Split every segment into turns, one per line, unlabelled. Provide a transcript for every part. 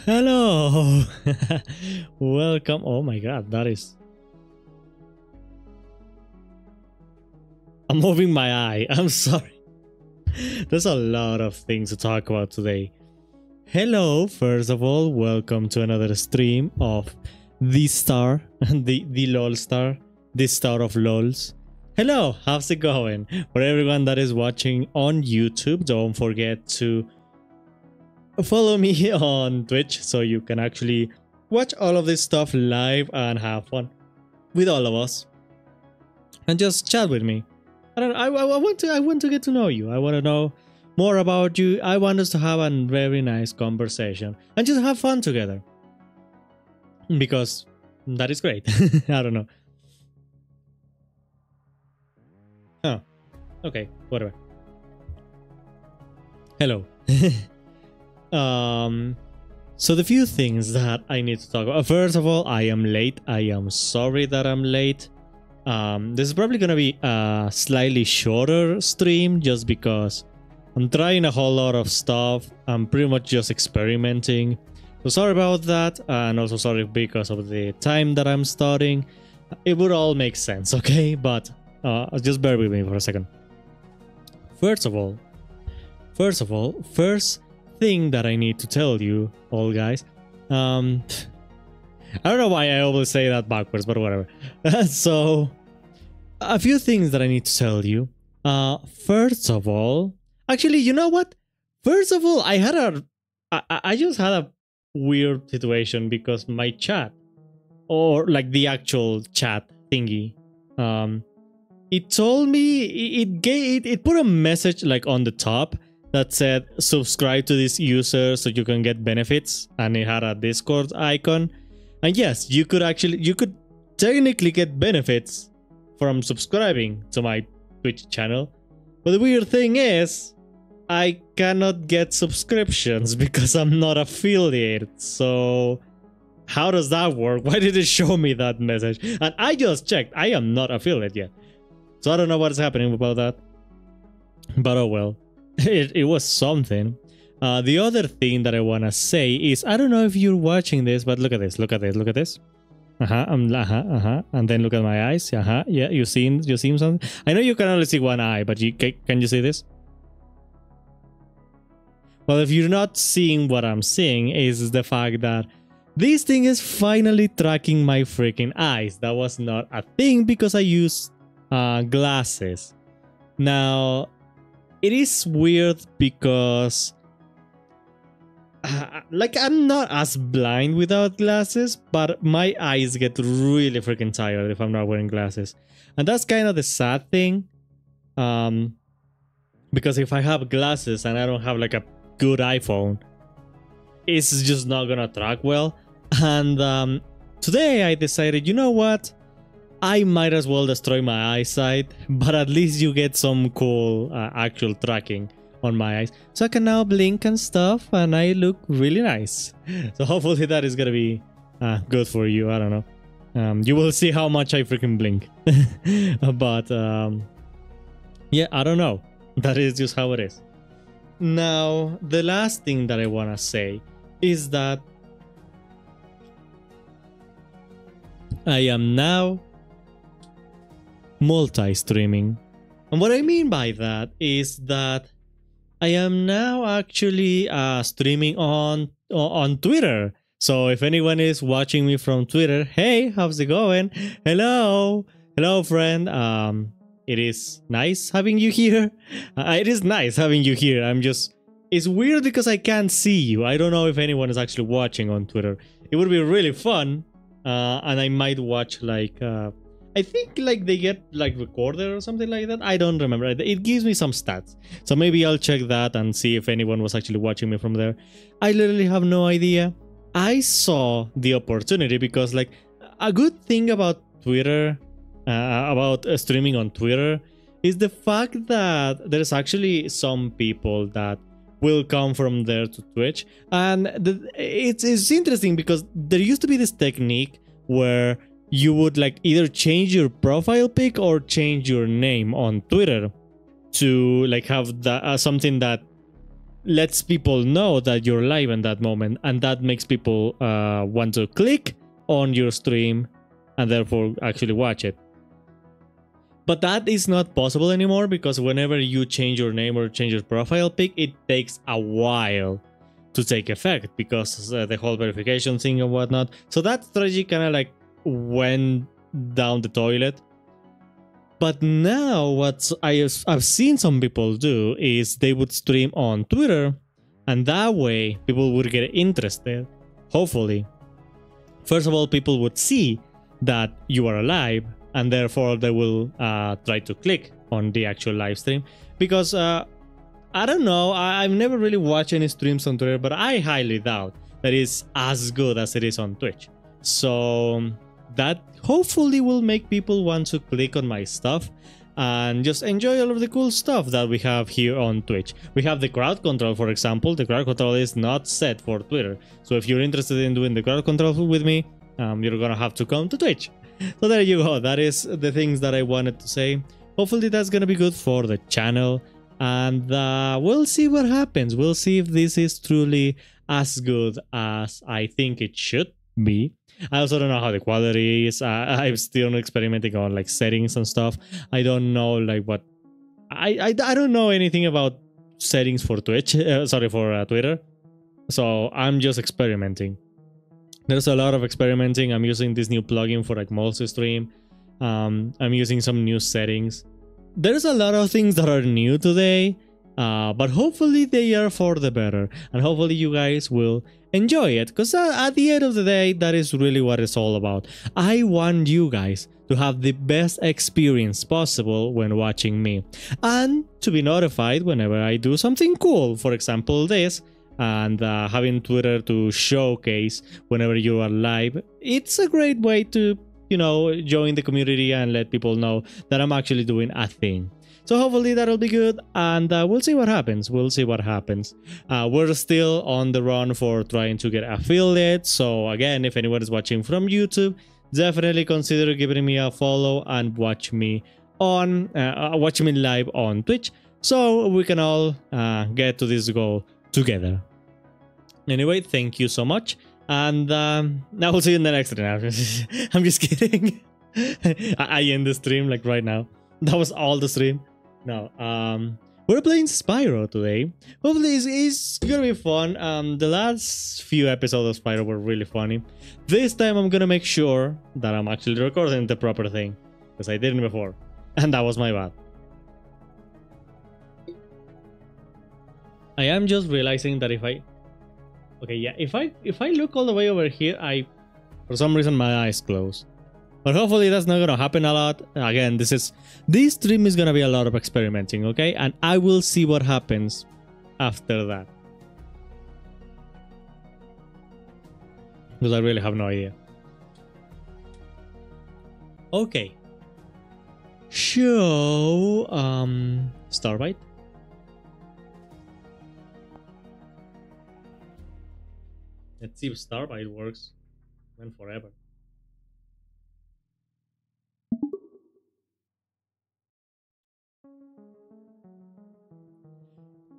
Hello. Welcome. Oh my god, that is... I'm moving my eye. I'm sorry. There's a lot of things to talk about today. Hello, first of all, welcome to another stream of the star, the lolstarr, the star of lols. Hello, how's it going? For everyone that is watching on YouTube, don't forget to follow me on Twitch so you can actually watch all of this stuff live and have fun with all of us and just chat with me. I want to get to know you. I want to know more about you. I want us to have a very nice conversation and just have fun together, because that is great. I don't know. Oh, okay, whatever. Hello. So the few things that I need to talk about. First of all, I am late. I am sorry that I'm late. This is probably gonna be a slightly shorter stream just because I'm trying a whole lot of stuff. I'm pretty much just experimenting. So sorry about that, and also sorry because of the time that I'm starting. It would all make sense, okay? But just bear with me for a second. First thing that I need to tell you all, guys. I don't know why I always say that backwards, but whatever. So, a few things that I need to tell you. First of all, actually, you know what? First of all, I just had a weird situation because my chat, or like the actual chat thingy, it told me, it put a message like on the top that said subscribe to this user so you can get benefits, and it had a Discord icon. And yes, you could technically get benefits from subscribing to my Twitch channel. But the weird thing is, I cannot get subscriptions because I'm not affiliated. So how does that work? Why did it show me that message? And I just checked, I am not affiliated yet. So I don't know what's happening about that. But oh well, it was something. The other thing that I want to say is, I don't know if you're watching this, but look at this, look at this, look at this. And then look at my eyes. Yeah, you seen something? I know you can only see one eye, but can you see this? Well, if you're not seeing what I'm seeing, is the fact that this thing is finally tracking my freaking eyes. That was not a thing because I use glasses. Now, it is weird because like, I'm not as blind without glasses, but my eyes get really freaking tired if I'm not wearing glasses. And that's kind of the sad thing. Because if I have glasses and I don't have like a good iPhone, it's just not gonna track well. And today I decided, you know what? I might as well destroy my eyesight, but at least you get some cool actual tracking on my eyes. So I can now blink and stuff, and I look really nice. So hopefully that is gonna be good for you. I don't know. You will see how much I freaking blink. But yeah, I don't know. That is just how it is. Now, the last thing that I want to say is that I am now multi-streaming. And what I mean by that is that I am now actually streaming on Twitter. So if anyone is watching me from Twitter, hey, how's it going? Hello, friend. It is nice having you here. It is nice having you here. It's weird because I can't see you. I don't know if anyone is actually watching on Twitter. It would be really fun, and I might watch like I think like they get like recorded or something like that. I don't remember. It gives me some stats. So maybe I'll check that and see if anyone was actually watching me from there. I literally have no idea. I saw the opportunity because like a good thing about Twitter, about streaming on Twitter, is the fact that there's actually some people that will come from there to Twitch. And it's interesting because there used to be this technique where you would like either change your profile pic or change your name on Twitter to like have something that lets people know that you're live in that moment, and that makes people want to click on your stream and therefore actually watch it. But that is not possible anymore, because whenever you change your name or change your profile pic, it takes a while to take effect, because the whole verification thing and whatnot. So that strategy kind of like went down the toilet. But now what I've seen some people do is they would stream on Twitter, and that way people would get interested, hopefully. First of all, people would see that you are alive, and therefore they will try to click on the actual live stream. Because I don't know, I've never really watched any streams on Twitter, but I highly doubt that it's as good as it is on Twitch. So that hopefully will make people want to click on my stuff and just enjoy all of the cool stuff that we have here on Twitch. We have the crowd control, for example. The crowd control is not set for Twitter. So if you're interested in doing the crowd control with me, you're gonna have to come to Twitch. So there you go. That is the things that I wanted to say. Hopefully that's gonna be good for the channel. And we'll see what happens. We'll see if this is truly as good as I think it should be. I also don't know how the quality is. I'm still experimenting on like settings and stuff. I don't know like what I don't know anything about settings for Twitch. Sorry, for Twitter. So I'm just experimenting. There's a lot of experimenting. I'm using this new plugin for like multi-stream. I'm using some new settings. There's a lot of things that are new today, but hopefully they are for the better, and hopefully you guys will enjoy it, because at the end of the day, that is really what it's all about. I want you guys to have the best experience possible when watching me, and to be notified whenever I do something cool, for example this, and having Twitter to showcase whenever you are live. It's a great way to, you know, join the community and let people know that I'm actually doing a thing. So hopefully that'll be good, and we'll see what happens. We'll see what happens. We're still on the run for trying to get affiliates. So again, if anyone is watching from YouTube, definitely consider giving me a follow and watch me live on Twitch, so we can all get to this goal together. Anyway, thank you so much. And now we'll see you in the next stream. I'm just kidding. I end the stream like right now. That was all the stream. No, we're playing Spyro today. Hopefully it's gonna be fun. The last few episodes of Spyro were really funny. This time I'm gonna make sure that I'm actually recording the proper thing, because I didn't before, and that was my bad. I am just realizing that if I look all the way over here, for some reason my eyes close. But hopefully that's not gonna happen a lot. Again, this stream is gonna be a lot of experimenting, okay? And I will see what happens after that, because I really have no idea. Okay. Show Starbite. Let's see if Starbite works. Went forever.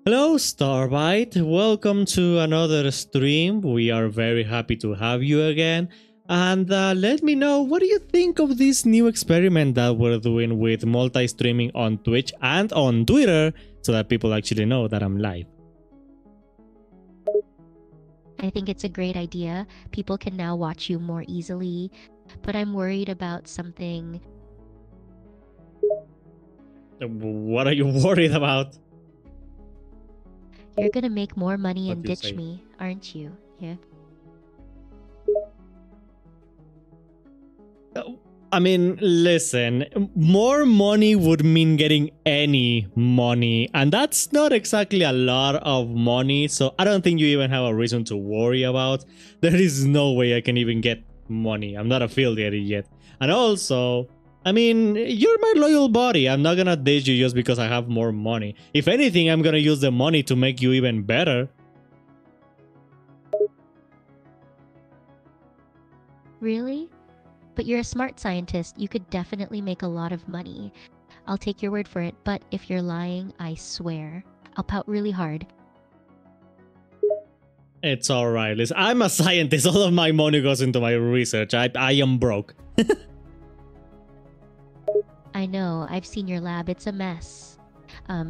Hello Starbite, welcome to another stream. We are very happy to have you again. And let me know, what do you think of this new experiment that we're doing with multi-streaming on Twitch and on Twitter, so that people actually know that I'm live?
I think it's a great idea. People can now watch you more easily, but I'm worried about something.
What are you worried about?
You're gonna make more money and ditch me, aren't you? Yeah.
I mean, listen, more money would mean getting any money, and that's not exactly a lot of money, so I don't think you even have a reason to worry about. There is no way I can even get money. I'm not affiliated yet. And also, I mean, you're my loyal buddy. I'm not gonna ditch you just because I have more money. If anything, I'm gonna use the money to make you even better.
Really? But you're a smart scientist. You could definitely make a lot of money. I'll take your word for it, but if you're lying, I swear, I'll pout really hard.
It's alright. Listen, I'm a scientist. All of my money goes into my research. I am broke.
I know, I've seen your lab, it's a mess.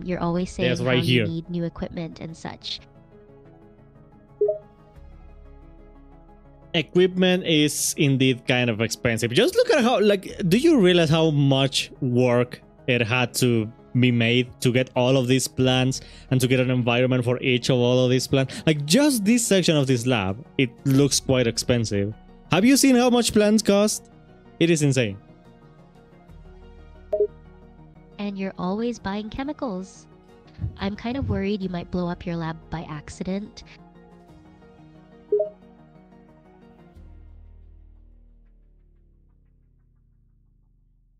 You're always saying
Yes,
how
right
you
here.
need new equipment and such.
Equipment is indeed kind of expensive. Just look at how, like, do you realize how much work it had to be made to get all of these plants and to get an environment for each of all of these plants? Like, just this section of this lab, it looks quite expensive. Have you seen how much plants cost? It is insane.
And you're always buying chemicals. I'm kind of worried you might blow up your lab by accident.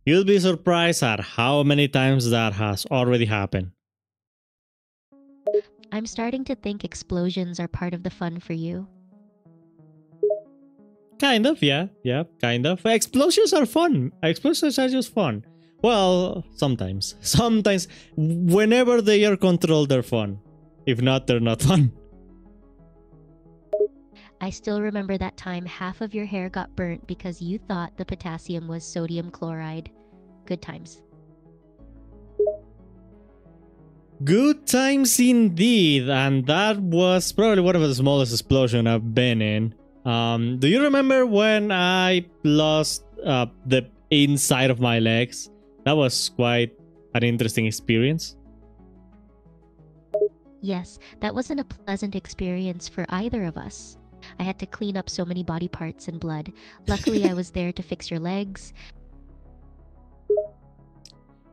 You'll be surprised at how many times that has already happened.
I'm starting to think explosions are part of the fun for you.
Kind of, yeah, kind of. Explosions are fun. Explosions are just fun. Well, sometimes. Sometimes, whenever they are controlled, they're fun. If not, they're not fun.
I still remember that time half of your hair got burnt because you thought the potassium was sodium chloride. Good times.
Good times indeed, and that was probably one of the smallest explosions I've been in. Do you remember when I lost the inside of my legs? That was quite an interesting experience.
Yes, that wasn't a pleasant experience for either of us. I had to clean up so many body parts and blood. Luckily, I was there to fix your legs.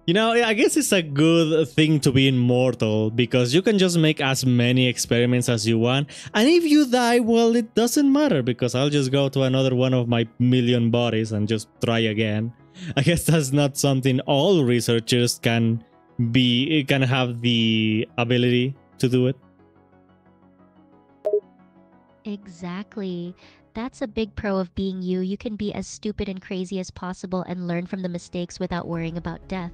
You know, I guess it's a good thing to be immortal because you can just make as many experiments as you want. And if you die, well, it doesn't matter because I'll just go to another one of my million bodies and just try again. I guess that's not something all researchers can have the ability to do it.
Exactly. That's a big pro of being you. You can be as stupid and crazy as possible and learn from the mistakes without worrying about death.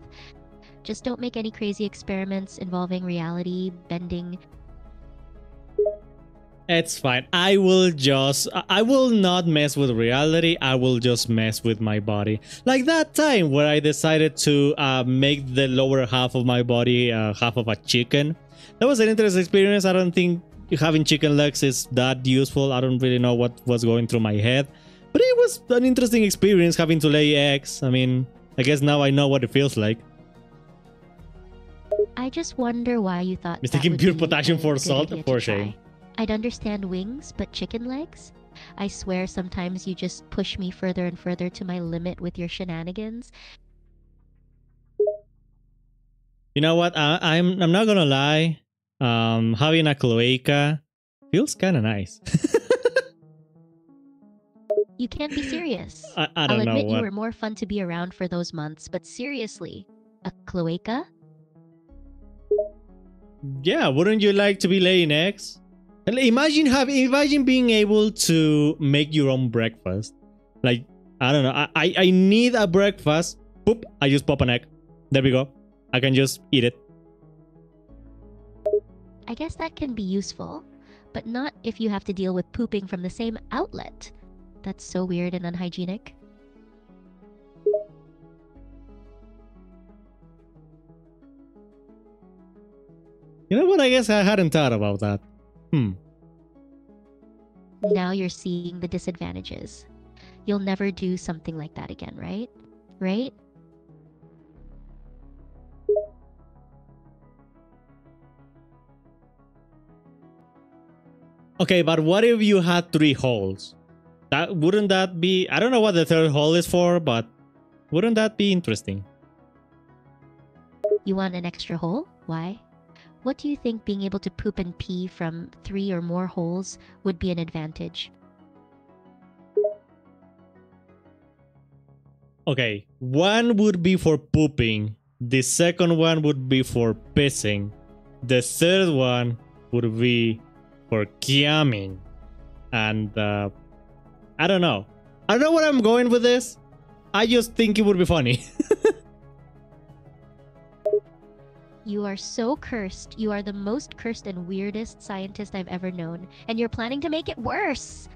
Just don't make any crazy experiments involving reality, bending.
It's fine. I will not mess with reality. I will just mess with my body. Like that time where I decided to make the lower half of my body half of a chicken. That was an interesting experience. I don't think having chicken legs is that useful. I don't really know what was going through my head, but it was an interesting experience having to lay eggs. I mean, I guess now I know what it feels like.
I just wonder why you thought
Mistaking pure potassium for salt, for shame.
I'd understand wings, but chicken legs? I swear sometimes you just push me further and further to my limit with your shenanigans.
You know what? I'm not gonna lie. Having a cloaca feels kind of nice.
You can't be serious.
I don't know
I'll admit
what.
you were more fun to be around for those months, but seriously, a cloaca?
Yeah, wouldn't you like to be laying eggs? And imagine being able to make your own breakfast. Like, I don't know. I need a breakfast. Poop. I just pop an egg. There we go. I can just eat it.
I guess that can be useful, but not if you have to deal with pooping from the same outlet. That's so weird and unhygienic.
You know what? I guess I hadn't thought about that.
Now you're seeing the disadvantages. You'll never do something like that again, right? Right?
Okay, but what if you had 3 holes? Wouldn't that be... I don't know what the 3rd hole is for, but wouldn't that be interesting?
You want an extra hole? Why? What do you think being able to poop and pee from 3 or more holes would be an advantage?
Okay, one would be for pooping. The second one would be for pissing. The third one would be for camming. And I don't know. I don't know where I'm going with this. I just think it would be funny.
You are so cursed. You are the most cursed and weirdest scientist I've ever known, and you're planning to make it worse.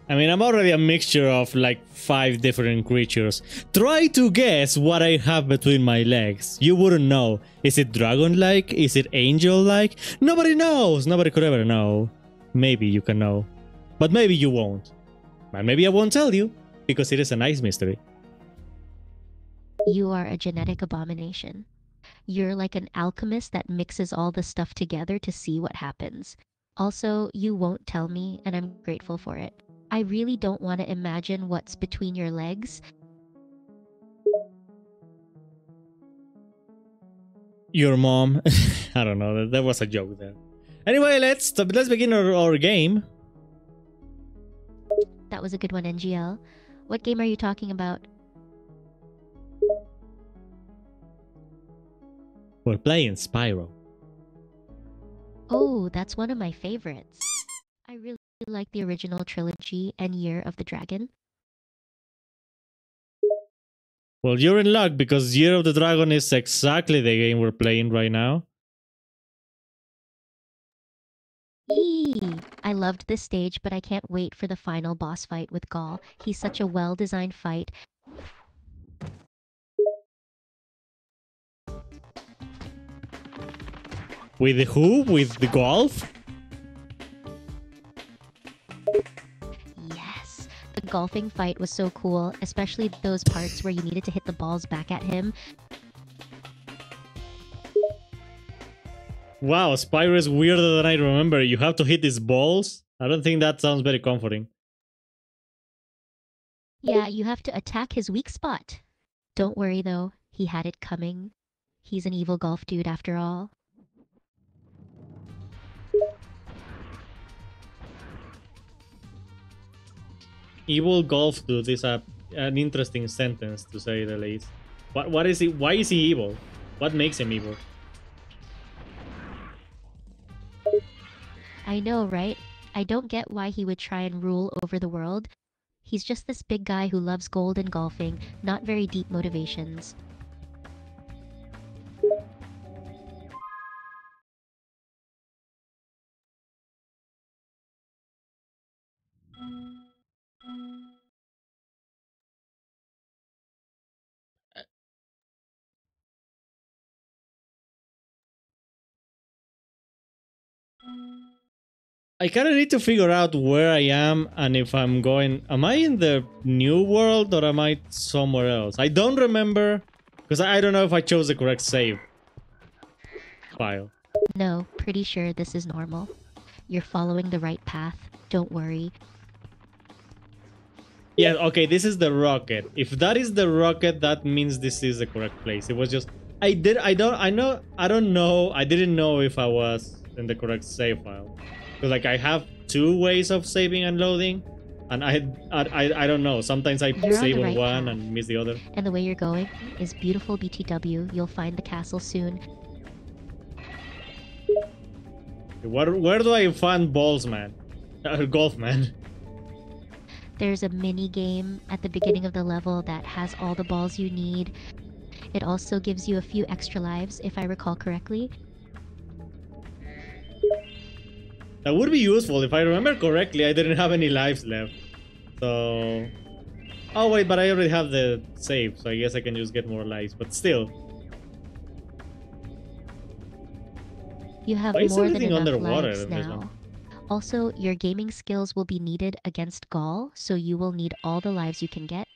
I mean, I'm already a mixture of like 5 different creatures. Try to guess what I have between my legs. You wouldn't know. Is it dragon-like? Is it angel-like? Nobody knows. Nobody could ever know. Maybe you can know. But maybe you won't. And maybe I won't tell you, because it is a nice mystery.
You are a genetic abomination. You're like an alchemist that mixes all the stuff together to see what happens. Also, you won't tell me, and I'm grateful for it. I really don't want to imagine what's between your legs.
Your mom. I don't know. There was a joke there. Anyway, let's begin our game.
That was a good one, NGL. What game are you talking about?
We're playing Spyro.
Oh, that's one of my favorites. I really like the original trilogy and Year of the Dragon.
Well, you're in luck because Year of the Dragon is exactly the game we're playing right now.
Eee! I loved this stage, but I can't wait for the final boss fight with Gaul. He's such a well-designed fight.
With the who? With the golf?
Yes! The golfing fight was so cool, especially those parts where you needed to hit the balls back at him.
Wow, Spyro is weirder than I remember. You have to hit his balls? I don't think that sounds very comforting.
Yeah, you have to attack his weak spot. Don't worry though, he had it coming. He's an evil golf dude after all.
Evil golf dude is an interesting sentence to say the least. What is he? Why is he evil? What makes him evil?
I know, right? I don't get why he would try and rule over the world. He's just this big guy who loves gold and golfing, not very deep motivations.
I kind of need to figure out where I am and if I'm going... Am I in the new world or am I somewhere else? I don't remember because I don't know if I chose the correct save file.
No, pretty sure this is normal. You're following the right path. Don't worry.
Yeah, okay, this is the rocket. If that is the rocket, that means this is the correct place. It was just... I don't know. I didn't know if I was in the correct save file. Because like I have 2 ways of saving and loading, and I don't know. Sometimes I save on one and miss the other.
And the way you're going is beautiful BTW. You'll find the castle soon.
Where do I find balls, man? Golf, man.
There's a mini game at the beginning of the level that has all the balls you need. It also gives you a few extra lives, if I recall correctly.
That would be useful. If I remember correctly, I didn't have any lives left. So... Oh wait, but I already have the save, so I guess I can just get more lives. But still...
You have more than enough lives now. Also, your gaming skills will be needed against Gaul, so you will need all the lives you can get.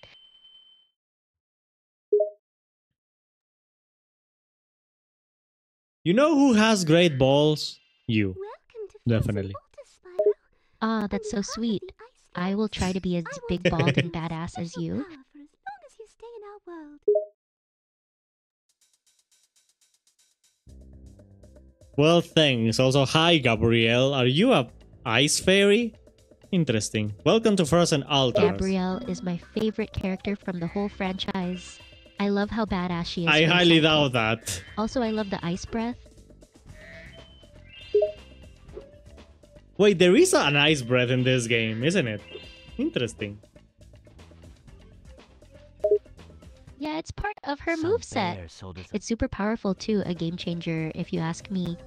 You know who has great balls? You. Definitely.
Ah, that's so sweet. I will try to be as big, bald, and badass as you.
Well, thanks. Also, hi, Gabrielle. Are you a ice fairy? Interesting. Welcome to Frozen Altars.
Gabrielle is my favorite character from the whole franchise. I love how badass she is.
I highly doubt that.
Also, I love the ice breath.
Wait, there is an ice breath in this game, isn't it? Interesting.
Yeah, it's part of her
Some
moveset.
bear sold us
It's super powerful too, a game changer if you ask me.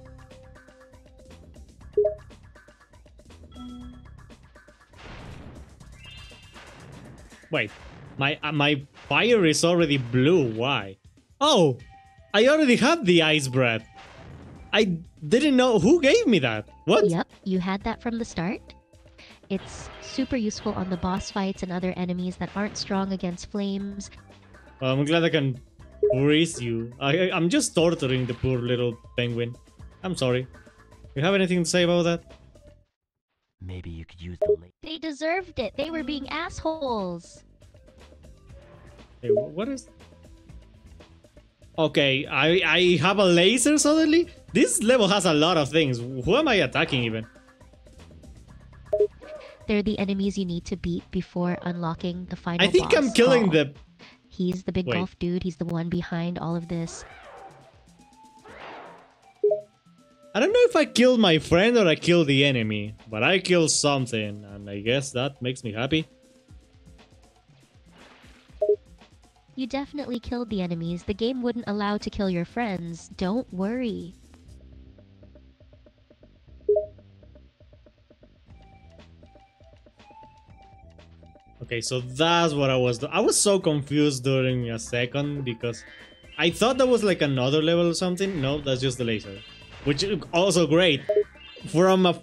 Wait, my fire is already blue. Why? Oh, I already have the ice breath. I didn't know who gave me that. What?
Yep, you had that from the start. It's super useful on the boss fights and other enemies that aren't strong against flames.
Well, I'm glad I can freeze you. I'm just torturing the poor little penguin. I'm sorry. You have anything to say about that?
Maybe you could use the lake.
They deserved it. They were being assholes.
Hey, what is... Okay, I have a laser suddenly? This level has a lot of things. Who am I attacking even?
They're the enemies you need to beat before unlocking the final
I think
boss,
I'm killing
Gaul.
the...
He's the big
Wait.
golf dude. He's the one behind all of this.
I don't know if I killed my friend or I killed the enemy, but I killed something, and I guess that makes me happy.
You definitely killed the enemies. The game wouldn't allow to kill your friends. Don't worry.
Okay, so that's what I was doing. I was so confused during a second because I thought that was like another level or something. No, that's just the laser, which is also great. From a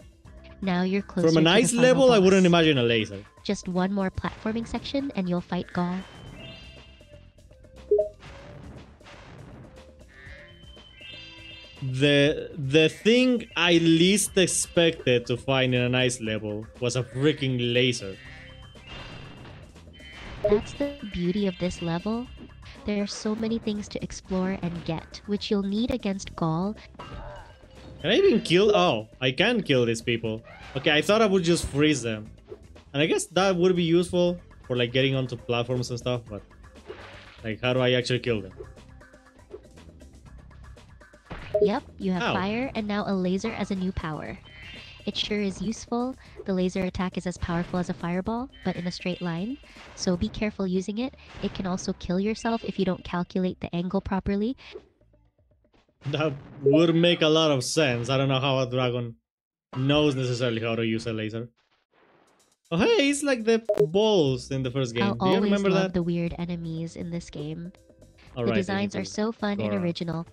Now you're closer
from a
to the
nice
final
level, I
boss.
wouldn't imagine a laser.
Just one more platforming section and you'll fight Gaul.
The thing I least expected to find in a nice level was a freaking laser.
That's the beauty of this level. There are so many things to explore and get, which you'll need against Gaul.
Can I even kill? Oh, I can kill these people. Okay, I thought I would just freeze them. And I guess that would be useful for like getting onto platforms and stuff, but like how do I actually kill them?
Yep, you have
Ow.
fire and now a laser as a new power. It sure is useful. The laser attack is as powerful as a fireball, but in a straight line. So be careful using it. It can also kill yourself if you don't calculate the angle properly.
That would make a lot of sense. I don't know how a dragon knows necessarily how to use a laser. Oh hey, it's like the balls in the first game.
I'll
Do you
always
remember
love
that?
the weird enemies in this game.
All
The
right,
designs are so fun and
Gora.
original.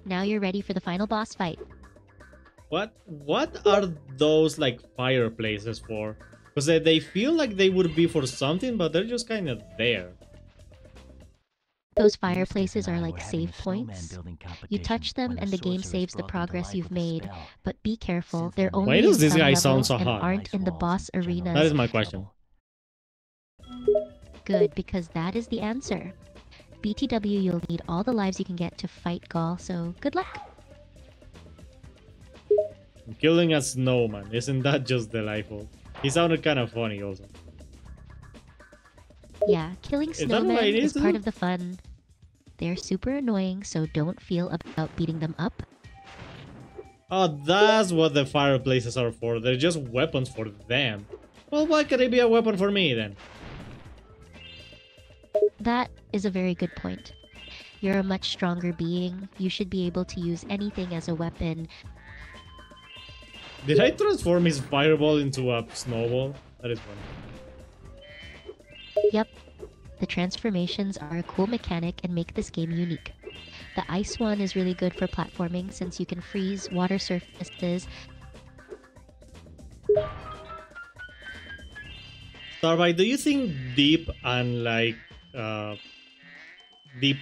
Now you're ready for the final boss fight.
What are those like fireplaces for? Because they feel like they would be for something, but they're just kind of there.
Those
Eustace
fireplaces
and
are
I
like
were having a
save
snowman
points.
building
You
competition
touch them
when
and the game
sorceress
saves the
brought them to
progress
life
you've
with a
made.
spell.
But be careful,
Since
they're
then,
only
Why
in
does this
some
guy
levels
sound so
and
hot?
aren't in the
Ice
boss
walls and general
arenas.
That is my question.
trouble.
Good, because that is the answer. BTW, you'll need all the lives you can get to fight Gaul, so good luck.
Killing a snowman, isn't that just delightful? He sounded kind of funny also.
Yeah, killing
Is that what I
snowmen
need
is
to
part
do?
of the fun. They're super annoying, so don't feel about beating them up.
Oh, that's what the fireplaces are for. They're just weapons for them. Well, why could it be a weapon for me then?
That is a very good point. You're a much stronger being. You should be able to use anything as a weapon.
Did I transform his fireball into a snowball? That is funny.
Yep. The transformations are a cool mechanic and make this game unique. The ice one is really good for platforming since you can freeze water surfaces.
Starby, do you think deep and like deep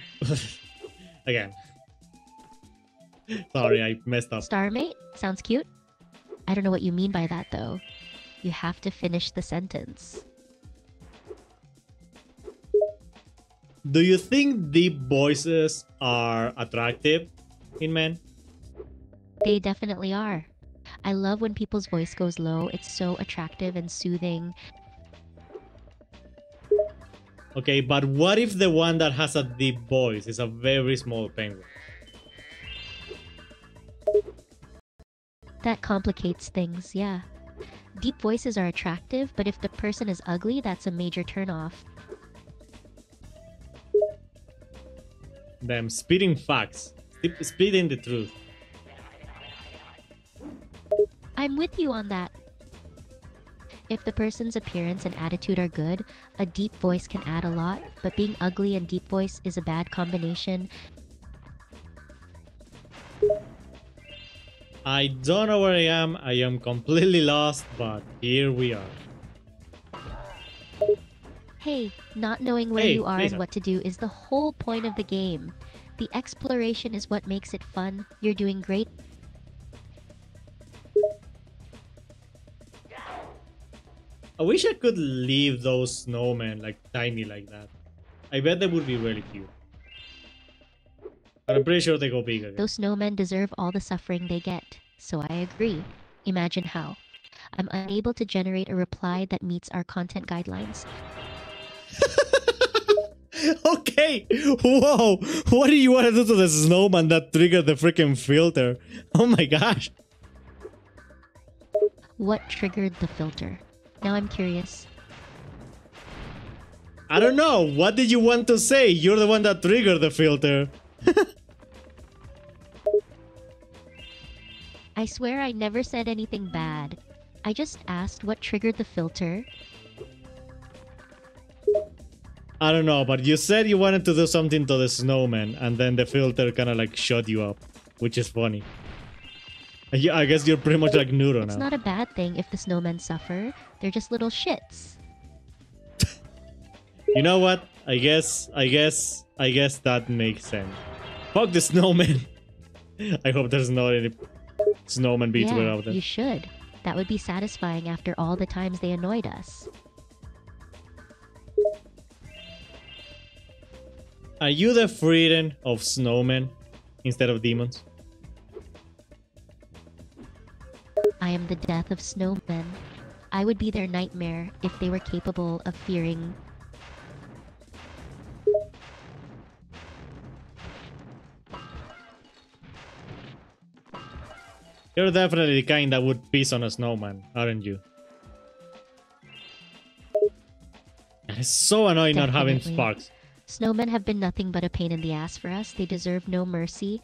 again? Sorry, I messed up.
Starmate? Sounds cute. I don't know what you mean by that though. You have to finish the sentence.
Do you think deep voices are attractive in men?
They definitely are. I love when people's voice goes low. It's so attractive and soothing.
Okay, but what if the one that has a deep voice is a very small penguin?
That complicates things, yeah. Deep voices are attractive, but if the person is ugly, that's a major turnoff.
Them spitting facts. Spitting the truth.
I'm with you on that. If the person's appearance and attitude are good, a deep voice can add a lot, but being ugly and deep voice is a bad combination.
I don't know where I am. I am completely lost, but here we are.
Hey, not knowing where
Hey,
you are
Lisa.
and what to do is the whole point of the game. The exploration is what makes it fun. You're doing great.
I wish I could leave those snowmen like tiny like that. I bet they would be really cute. But I'm pretty sure they go big again.
Those snowmen deserve all the suffering they get. So I agree. Imagine how. I'm unable to generate a reply that meets our content guidelines.
Okay, whoa, what do you want to do to the snowman that triggered the freaking filter? Oh my gosh.
What triggered the filter? Now I'm curious.
I don't know, what did you want to say? You're the one that triggered the filter.
I swear I never said anything bad. I just asked what triggered the filter.
I don't know, but you said you wanted to do something to the snowman, and then the filter kind of like shut you up, which is funny. I guess you're pretty much like Nuro
It's
now.
not a bad thing if the snowmen suffer. They're just little shits.
You know what? I guess that makes sense. Fuck the snowman. I hope there's not any snowman Vtuber
Yeah,
out there.
you should. That would be satisfying after all the times they annoyed us.
Are you the freedom of snowmen instead of demons?
I am the death of snowmen. I would be their nightmare if they were capable of fearing.
You're definitely the kind that would piss on a snowman, aren't you? It's so annoying not having
Definitely.
sparks.
Snowmen have been nothing but a pain in the ass for us. They deserve no mercy.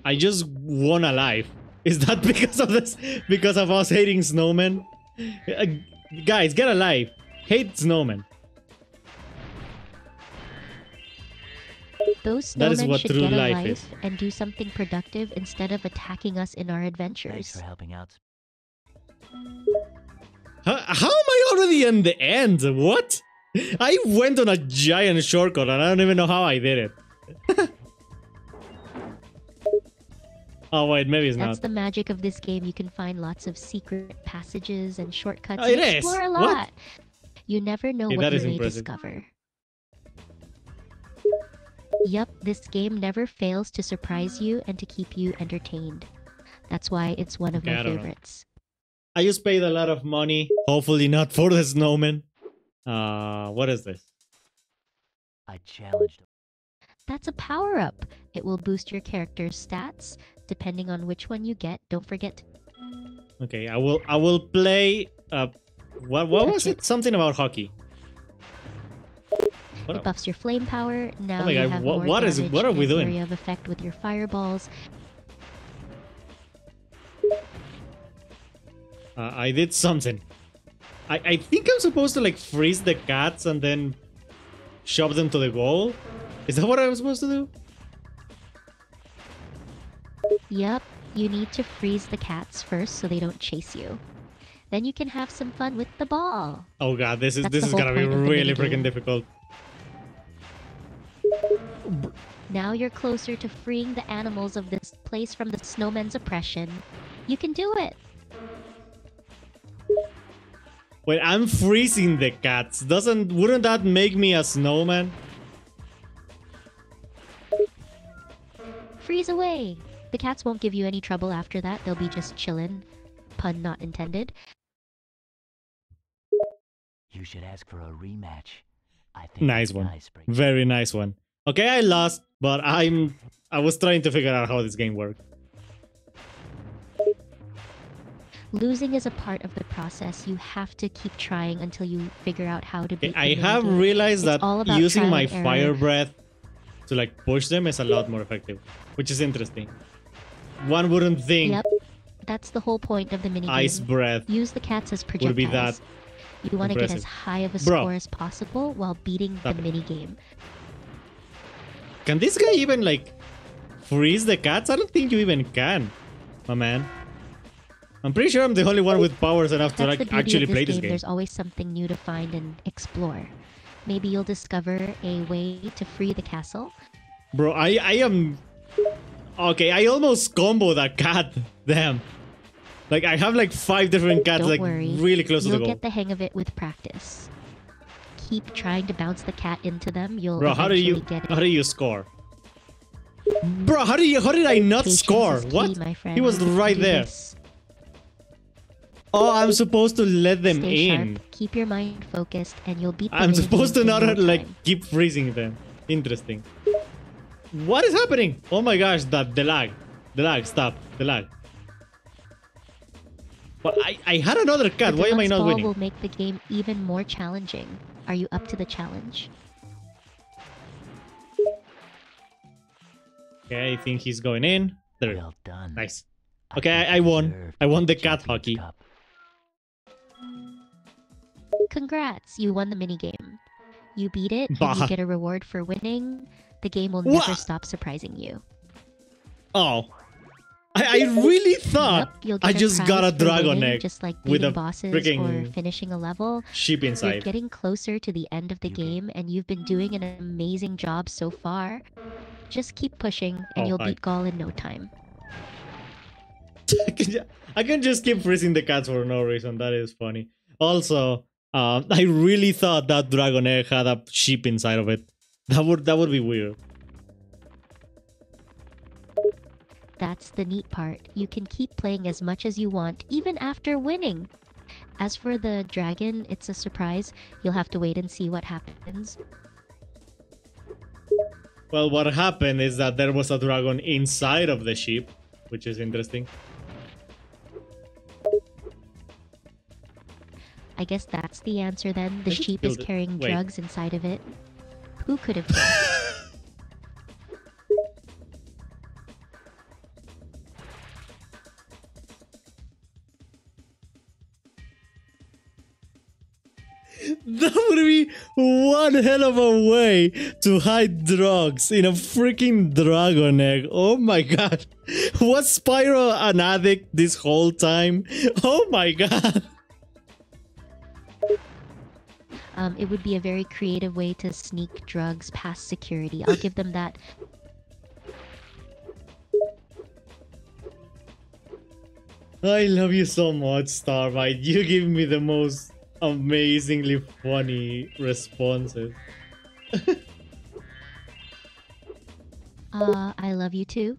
I just won a life. Is that because of this? Because of us hating snowmen? Uh, Guys, get a life. Hate snowmen.
Those
That is
snowmen
what
should
true
get a
life
life
is.
and do something productive instead of attacking us in our
Thanks
adventures.
for helping out.
How am I already in the end? What? I went on a giant shortcut and I don't even know how I did it. Oh wait, maybe it's
That's
not.
the magic of this game. You can find lots of secret passages and shortcuts
Oh,
and
it is?
explore a
What?
lot. You never know
Okay,
what
that
you
is
may
impressive.
discover. Yup, this game never fails to surprise you and to keep you entertained. That's why it's one of
Okay, I
my
don't know.
favorites.
I just paid a lot of money. Hopefully not for the snowman. What is this?
I challenged him.
That's a power-up. It will boost your character's stats. Depending on which one you get, don't forget to
Okay, I will play. What was it? Something about hockey. What?
It buffs your flame power. Now
Oh my
you
God,
have
what-
more
what is-
damage
what are we
and
doing?
area of effect with your fireballs.
I did something. I think I'm supposed to like freeze the cats and then shove them to the goal. Is that what I'm supposed to do?
Yep, you need to freeze the cats first so they don't chase you. Then you can have some fun with the ball.
Oh god, this is
That's the whole
gonna be
point of the
really
minigame.
freaking difficult.
Now you're closer to freeing the animals of this place from the snowmen's oppression. You can do it!
Wait, I'm freezing the cats. Wouldn't that make me a snowman?
Freeze away! The cats won't give you any trouble after that. They'll be just chillin'. Pun not intended.
You should ask for a rematch. I think
Nice
it's
one.
nice, Spring.
Very nice one. Okay, I lost, but I was trying to figure out how this game works.
Losing is a part of the process. You have to keep trying until you figure out how to beat the
I have
minigame.
realized
It's
that
all about
using
trial
my
and error.
fire breath to like push them is a lot more effective, which is interesting. One wouldn't think
Yep, that's the whole point of the minigame.
ice breath
Use the cats as projectiles.
would be that
You want to get as
impressive.
high of a
Bro.
score as possible while beating the
Stop it.
minigame.
Can this guy even like freeze the cats? I don't think you even can, my man. I'm pretty sure I'm the only one with powers enough to
That's the
like
beauty
actually
of this
play this game.
There's always something new to find and explore. Maybe you'll discover a way to free the castle.
Bro, I am... Okay, I almost combo that cat. Damn. Like, I have like 5 different cats
Don't
like
worry,
really close to the
you'll
goal.
get the hang of it with practice. Keep trying to bounce the cat into them. You'll
Bro, how do
eventually
you score? Bro, how did I not
Patience
score?
is key,
What?
my friend.
He was
You can
right
do
there.
this.
Oh, I'm supposed to let them
Stay
in.
sharp, keep your mind focused, and you'll beat the
I'm
minigame
supposed to
in
not
no
like
time.
keep freezing them. Interesting. What is happening? Oh my gosh, the lag. The lag, stop. The lag. But I had another cat.
The
Why am I
deluxe
not
ball
winning?
will make the game even more challenging. Are you up to the challenge?
Okay, I think he's going in. There.
Well done.
Nice.
I
Okay,
think
I
you
won.
deserve
I won the cat
Champions
hockey.
Cup.
Congrats, you won the minigame. You beat it, and
Bah.
you get a reward for winning. The game will
Wha-
never stop surprising you.
Oh. I really thought
Yep, you'll get
I just
prize
got a
for
dragon
winning,
egg
just like
with
beating
a
bosses
freaking
or finishing a level.
sheep
You're
inside.
getting closer to the end of the
You get-
game, and you've been doing an amazing job so far. Just keep pushing, and
Oh,
you'll
hi.
beat Gaul in no time.
I can just keep freezing the cats for no reason. That is funny. Also, I really thought that dragon egg had a sheep inside of it. That would be weird.
That's the neat part. You can keep playing as much as you want, even after winning. As for the dragon, it's a surprise. You'll have to wait and see what happens.
Well, what happened is that there was a dragon inside of the sheep, which is interesting.
I guess that's the answer then. The
I just
sheep is
killed it.
carrying
Wait.
drugs inside of it. Who could have guessed?
That would be one hell of a way to hide drugs in a freaking dragon egg. Oh my god. Was Spyro an addict this whole time? Oh my god.
It would be a very creative way to sneak drugs past security. I'll give them that.
I love you so much, Starbite. You give me the most amazingly funny responses.
I love you too.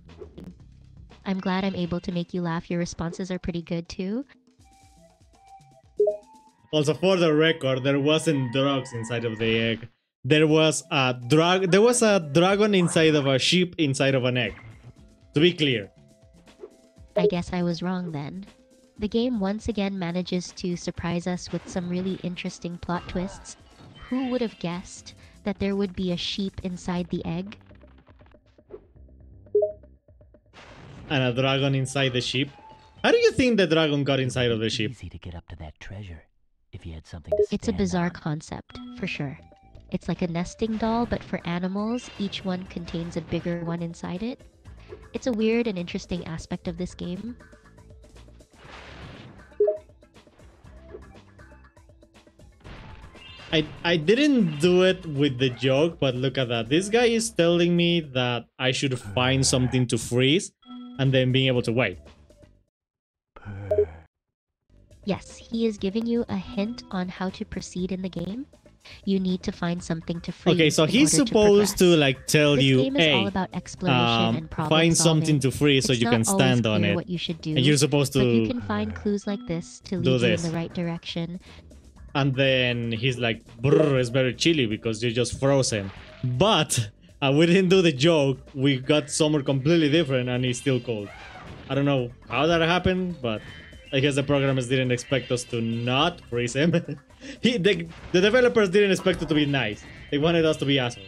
I'm glad I'm able to make you laugh. Your responses are pretty good too.
Also, for the record, there wasn't drugs inside of the egg. There was a dragon inside of a sheep inside of an egg. To be clear.
I guess I was wrong then. The game once again manages to surprise us with some really interesting plot twists. Who would have guessed that there would be a sheep inside the egg?
And a dragon inside the sheep. How do you think the dragon got inside of the sheep?
Easy to get up to that treasure if you had something to
It's a
stand
bizarre
on.
concept, for sure. It's like a nesting doll, but for animals, each one contains a bigger one inside it. It's a weird and interesting aspect of this game.
I didn't do it with the joke, but look at that. This guy is telling me that I should find something to freeze and then being able to wait.
Purr.
Yes, he is giving you a hint on how to proceed in the game. You need to find something to freeze.
Okay, so
in
he's
order
supposed to
progress.
like tell
This
you,
game is all
hey,
about exploration and problem
find
solving.
something to freeze so
It's
you
not
can
always
stand on
clear
it.
what you should do,
And you're supposed
but you
to...
can find clues like this to
do
lead you in
this.
the right direction.
And then he's like, brr, it's very chilly because you're just frozen. But we didn't do the joke. We got somewhere completely different and it's still cold. I don't know how that happened, but I guess the programmers didn't expect us to not freeze him. The developers didn't expect it to be nice. They wanted us to be assholes.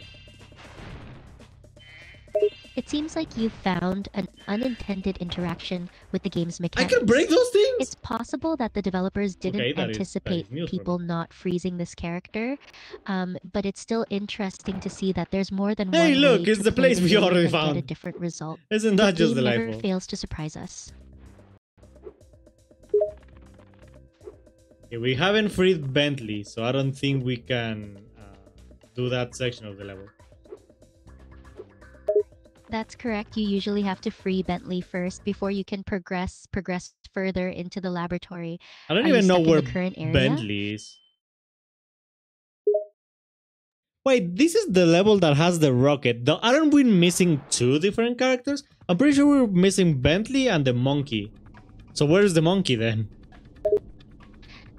It seems like you found an unintended interaction with the game's
I
mechanics.
can break those things?
It's possible that the developers didn't
Okay, that is
anticipate
news for me.
people not freezing this character, but it's still interesting to see that there's more than
Hey,
one
look,
way
it's
to
the
play
place we
game
already
and get a
found.
different result.
Isn't
The
that just
game never
delightful?
fails to surprise us.
Okay, we haven't freed Bentley, so I don't think we can do that section of the level.
That's correct. You usually have to free Bentley first before you can progress further into the laboratory.
I don't
Are you
even know
stuck in
where
the current area?
Bentley is. Wait, this is the level that has the rocket. Aren't we missing two different characters? I'm pretty sure we're missing Bentley and the monkey. So where's the monkey then?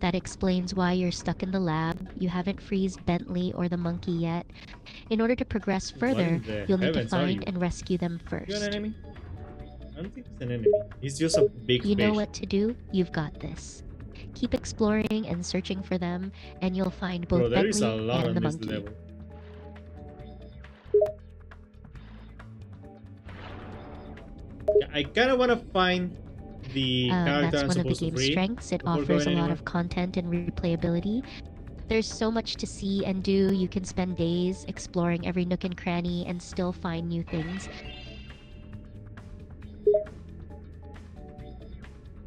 That explains why you're stuck in the lab. You haven't freezed Bentley or the monkey yet. In order to progress further,
in the
you'll need to
heavens are
find
you?
and rescue them
Is he an
first.
enemy? I don't think he's an enemy. He's just a big
You
fish.
know what to do. You've got this. Keep exploring and searching for them, and you'll find both
Bro, there is a
Bentley
lot
and the
on this
monkey.
level. I kind of want to find the character
That's
I'm
one of the
supposed to
game's
free.
strengths. It
before
offers a
going
lot
anywhere.
of content and replayability. There's so much to see and do. You can spend days exploring every nook and cranny and still find new things.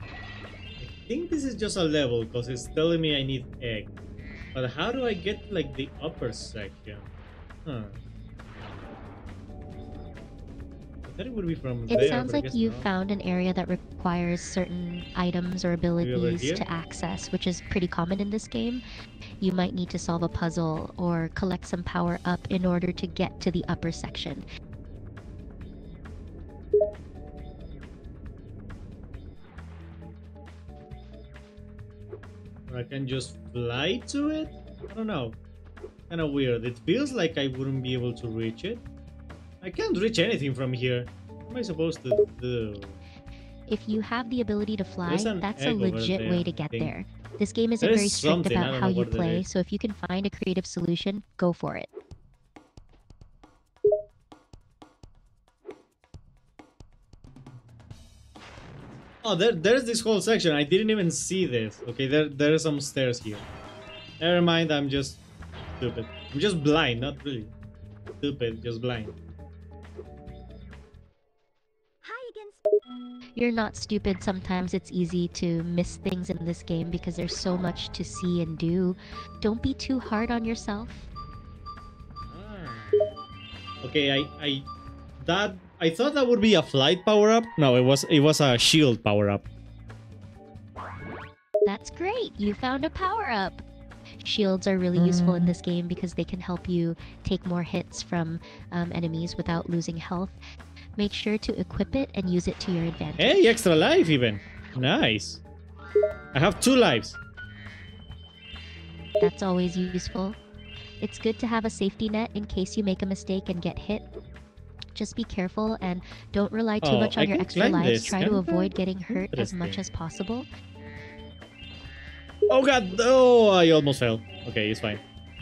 I think this is just a level because it's telling me I need egg. But how do I get to, like, the upper section? Huh. I thought it would be from there.
It sounds
but I
like
guess
you've
not.
found an area that requires certain items or
over
abilities
here?
to access, which is pretty common in this game. You might need to solve a puzzle or collect some power up in order to get to the upper section.
Or I can just fly to it? I don't know. Kind of weird. It feels like I wouldn't be able to reach it. I can't reach anything from here. What am I supposed to do?
If you have the ability to fly,
There's an
that's a
egg over
legit
there,
way to
I
get
think.
there. This game isn't
There is
very strict
something, I
about
don't
how
know
you
what that
play,
is.
so if you can find a creative solution, go for it.
Oh, there's this whole section. I didn't even see this. Okay, there are some stairs here. Never mind, I'm just stupid. I'm just blind, not really stupid, just blind.
You're not stupid. Sometimes it's easy to miss things in this game because there's so much to see and do. Don't be too hard on yourself.
Okay, I thought that would be a flight power up. No, it was a shield power up.
That's great. You found a power up. Shields are really useful in this game because they can help you take more hits from enemies without losing health. Make sure to equip it and use it to your advantage.
Hey, extra life even. Nice. I have 2 lives.
That's always useful. It's good to have a safety net in case you make a mistake and get hit. Just be careful and don't rely too
Oh,
much
I
on your
can
extra
climb
lives.
this,
Try to
can't I?
avoid getting hurt as much
Interesting.
as possible.
Oh god, oh, I almost fell. Okay, it's fine.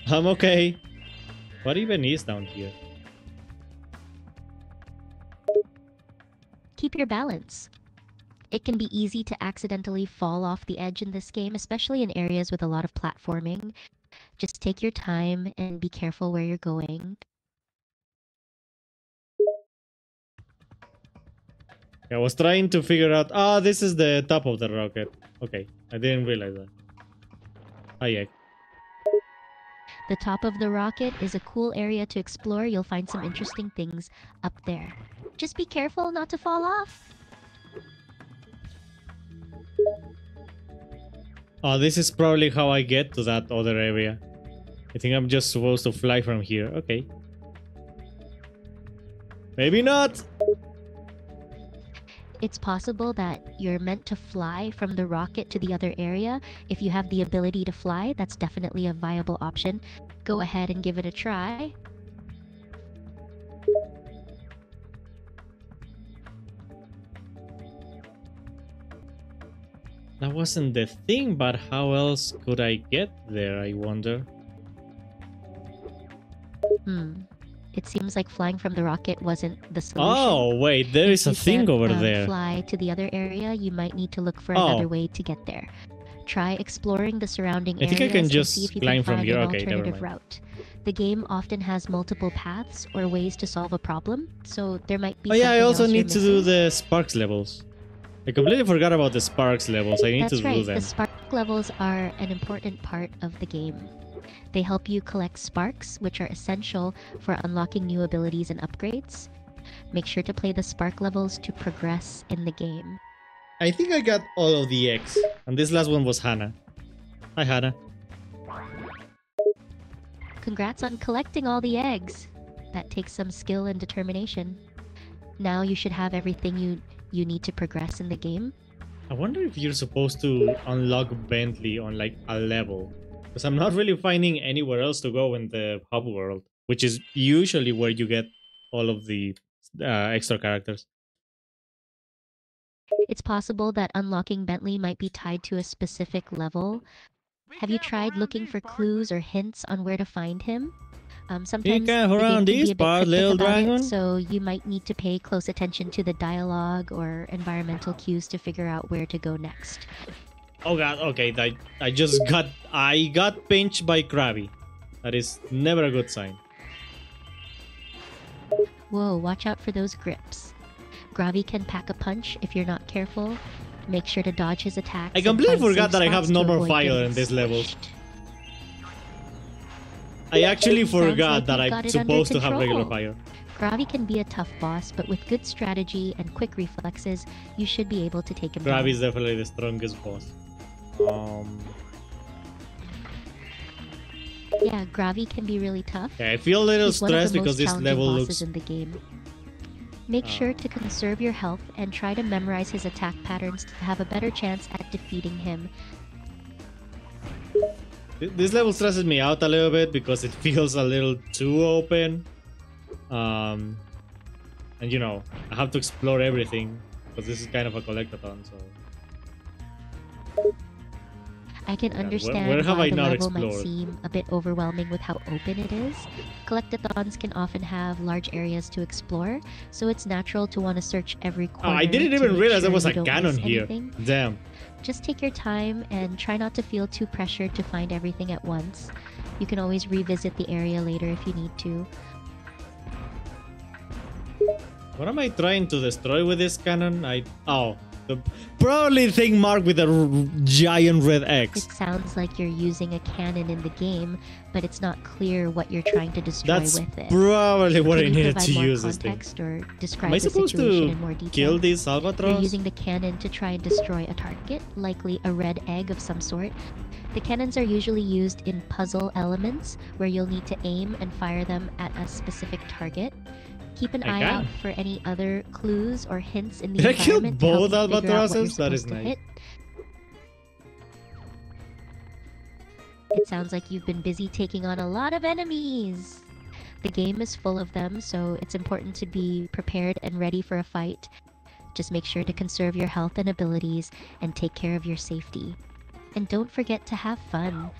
I'm okay. What even is down here?
Keep your balance. It can be easy to accidentally fall off the edge in this game, especially in areas with a lot of platforming. Just take your time and be careful where you're going.
I was trying to figure out. Ah, this is the top of the rocket. Okay, I didn't realize that. Ah, yeah.
The top of the rocket is a cool area to explore. You'll find some interesting things up there. Just be careful not to fall off.
Oh, this is probably how I get to that other area. I think I'm just supposed to fly from here. Okay. Maybe not.
It's possible that you're meant to fly from the rocket to the other area. If you have the ability to fly, that's definitely a viable option. Go ahead and give it a try.
That wasn't the thing, but how else could I get there, I wonder?
It seems like flying from the rocket wasn't the solution.
Oh, wait, there is
If
a
you
thing
can't,
over there.
fly to the other area, you might need to look for
Oh.
another way to get there. Try exploring the surrounding
I
areas
think I can
and
just
see if you
climb
can
from
find
here.
an
Okay, never
alternative
mind.
route. The game often has multiple paths or ways to solve a problem, so there might be
Oh yeah, I
something
also
else you're
need to do
missing.
the Sparks levels. I completely forgot about the Sparks levels. I need
That's
to do
right,
them.
the spark levels are an important part of the game. They help you collect sparks, which are essential for unlocking new abilities and upgrades. Make sure to play the spark levels to progress in the game.
I think I got all of the eggs. And this last one was Hannah. Hi, Hannah.
Congrats on collecting all the eggs. That takes some skill and determination. Now you should have everything you need to progress in the game.
I wonder if you're supposed to unlock Bentley on like a level. Because I'm not really finding anywhere else to go in the hub world. Which is usually where you get all of the extra characters.
It's possible that unlocking Bentley might be tied to a specific level. Have you tried looking for clues or hints on where to find him? Sometimes the
can't
game
around
can be
this
a bit
part,
cryptic
little
about
dragon.
it, so you might need to pay close attention to the dialogue or environmental cues to figure out where to go next.
Oh god, okay, I got pinched by Krabby. That is never a good sign.
Whoa, watch out for those grips. Gravy can pack a punch if you're not careful. Make sure to dodge his attacks.
I completely
and find
forgot
safe
that I have
spots to
normal
avoid
fire
getting
in this level.
squished.
I actually
Sounds
forgot
like
that
you've
I'm
got it under
supposed to have regular
control.
fire.
Gravy can be a tough boss, but with good strategy and quick reflexes, you should be able to take him down.
Krabby is definitely the strongest boss.
Yeah, Gravy can be really tough.
Okay, I feel a little
He's one of
stressed
the
because
most
this
challenging
level
bosses
looks...
in the game. Make sure to conserve your health and try to memorize his attack patterns to have a better chance at defeating him.
This level stresses me out a little bit because it feels a little too open. And you know, I have to explore everything because this is kind of a collectathon, so...
I can understand
where have
why
I
the
not
level might
explored?
seem a bit overwhelming with how open it is. Collectathons can often have large areas to explore, so it's natural to want to search every
Oh,
corner.
I didn't
to
even
make
realize
sure
there was
you
a
don't
cannon
miss
here.
anything.
Damn.
Just take your time and try not to feel too pressured to find everything at once. You can always revisit the area later if you need to.
What am I trying to destroy with this cannon? Oh, the probably thing marked with a giant red
It
X.
sounds like you're using a cannon in the game, but it's not clear what you're trying to destroy
That's
with it.
probably what
Can
I
you
needed
provide
to
more
use this thing.
context or describe
Am I
the
supposed
situation
to
in more detail?
kill this
You're
albatross?
using the cannon to try and destroy a target, likely a red egg of some sort. The cannons are usually used in puzzle elements, where you'll need to aim and fire them at a specific target. Keep an
I
eye
can.
out for any other clues or hints in the
Did I kill
environment to help
both
you figure out what you're
albatrosses? That is
supposed to
nice.
hit. It sounds like you've been busy taking on a lot of enemies. The game is full of them, so it's important to be prepared and ready for a fight. Just make sure to conserve your health and abilities and take care of your safety. And don't forget to have fun.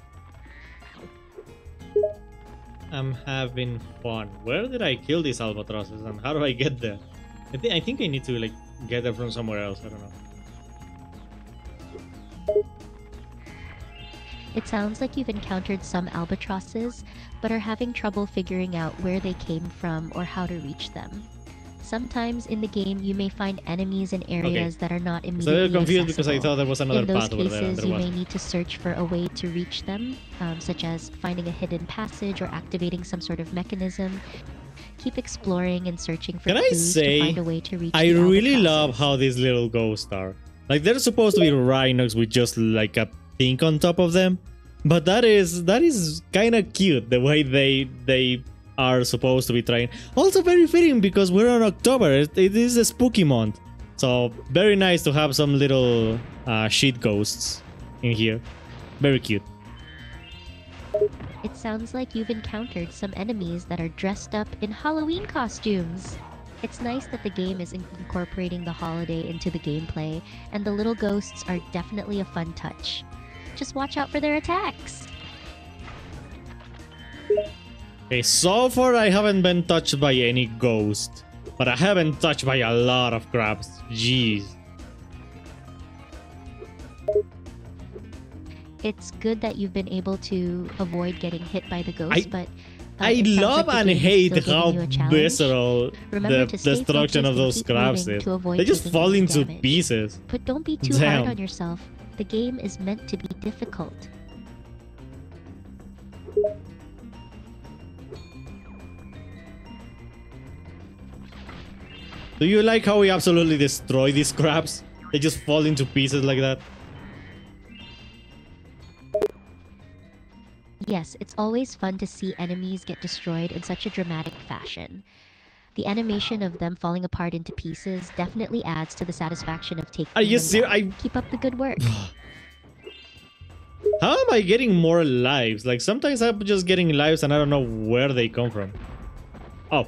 I'm having fun. Where did I kill these albatrosses and how do I get there? I think I need to like get them from somewhere else. I don't know.
It sounds like you've encountered some albatrosses, but are having trouble figuring out where they came from or how to reach them. Sometimes in the game, you may find enemies in areas that are not
So
immediately
I'm confused because I
accessible.
thought there was another
In those
path over there and
cases,
there
you
wasn't.
may need to search for a way to reach them, such as finding a hidden passage or activating some sort of mechanism. Keep exploring and searching for
Can I
clues to
say,
find a way to reach
I
the
really
albatrosses.
love how these little ghosts are. Like they're supposed to be rhinos with just like a thing on top of them, but that is kind of cute the way they are supposed to be trying. Also very fitting because we're on October. It is a spooky month, so very nice to have some little shit ghosts in here. Very cute.
It sounds like you've encountered some enemies that are dressed up in Halloween costumes. It's nice that the game is incorporating the holiday into the gameplay, and the little ghosts are definitely a fun touch. Just watch out for their attacks!
Okay, so far I haven't been touched by any ghost, but I have been touched by a lot of crabs. Jeez.
It's good that you've been able to avoid getting hit by the ghost, but
I
it sounds
love
like the
and
game is
hate
still
how
giving you a challenge.
visceral
Remember
the
to stay
destruction of
focused and
those
keep
crabs
moving
is.
to avoid
They just
taking
fall
any
into
damage.
pieces.
But don't be too
Damn.
hard on yourself. The game is meant to be difficult.
Do you like how we absolutely destroy these crabs? They just fall into pieces like that.
Yes, it's always fun to see enemies get destroyed in such a dramatic fashion. The animation of them falling apart into pieces definitely adds to the satisfaction of taking
Are you
them
serious?
down. Keep up the good work.
How am I getting more lives? Like sometimes I'm just getting lives and I don't know where they come from. Oh.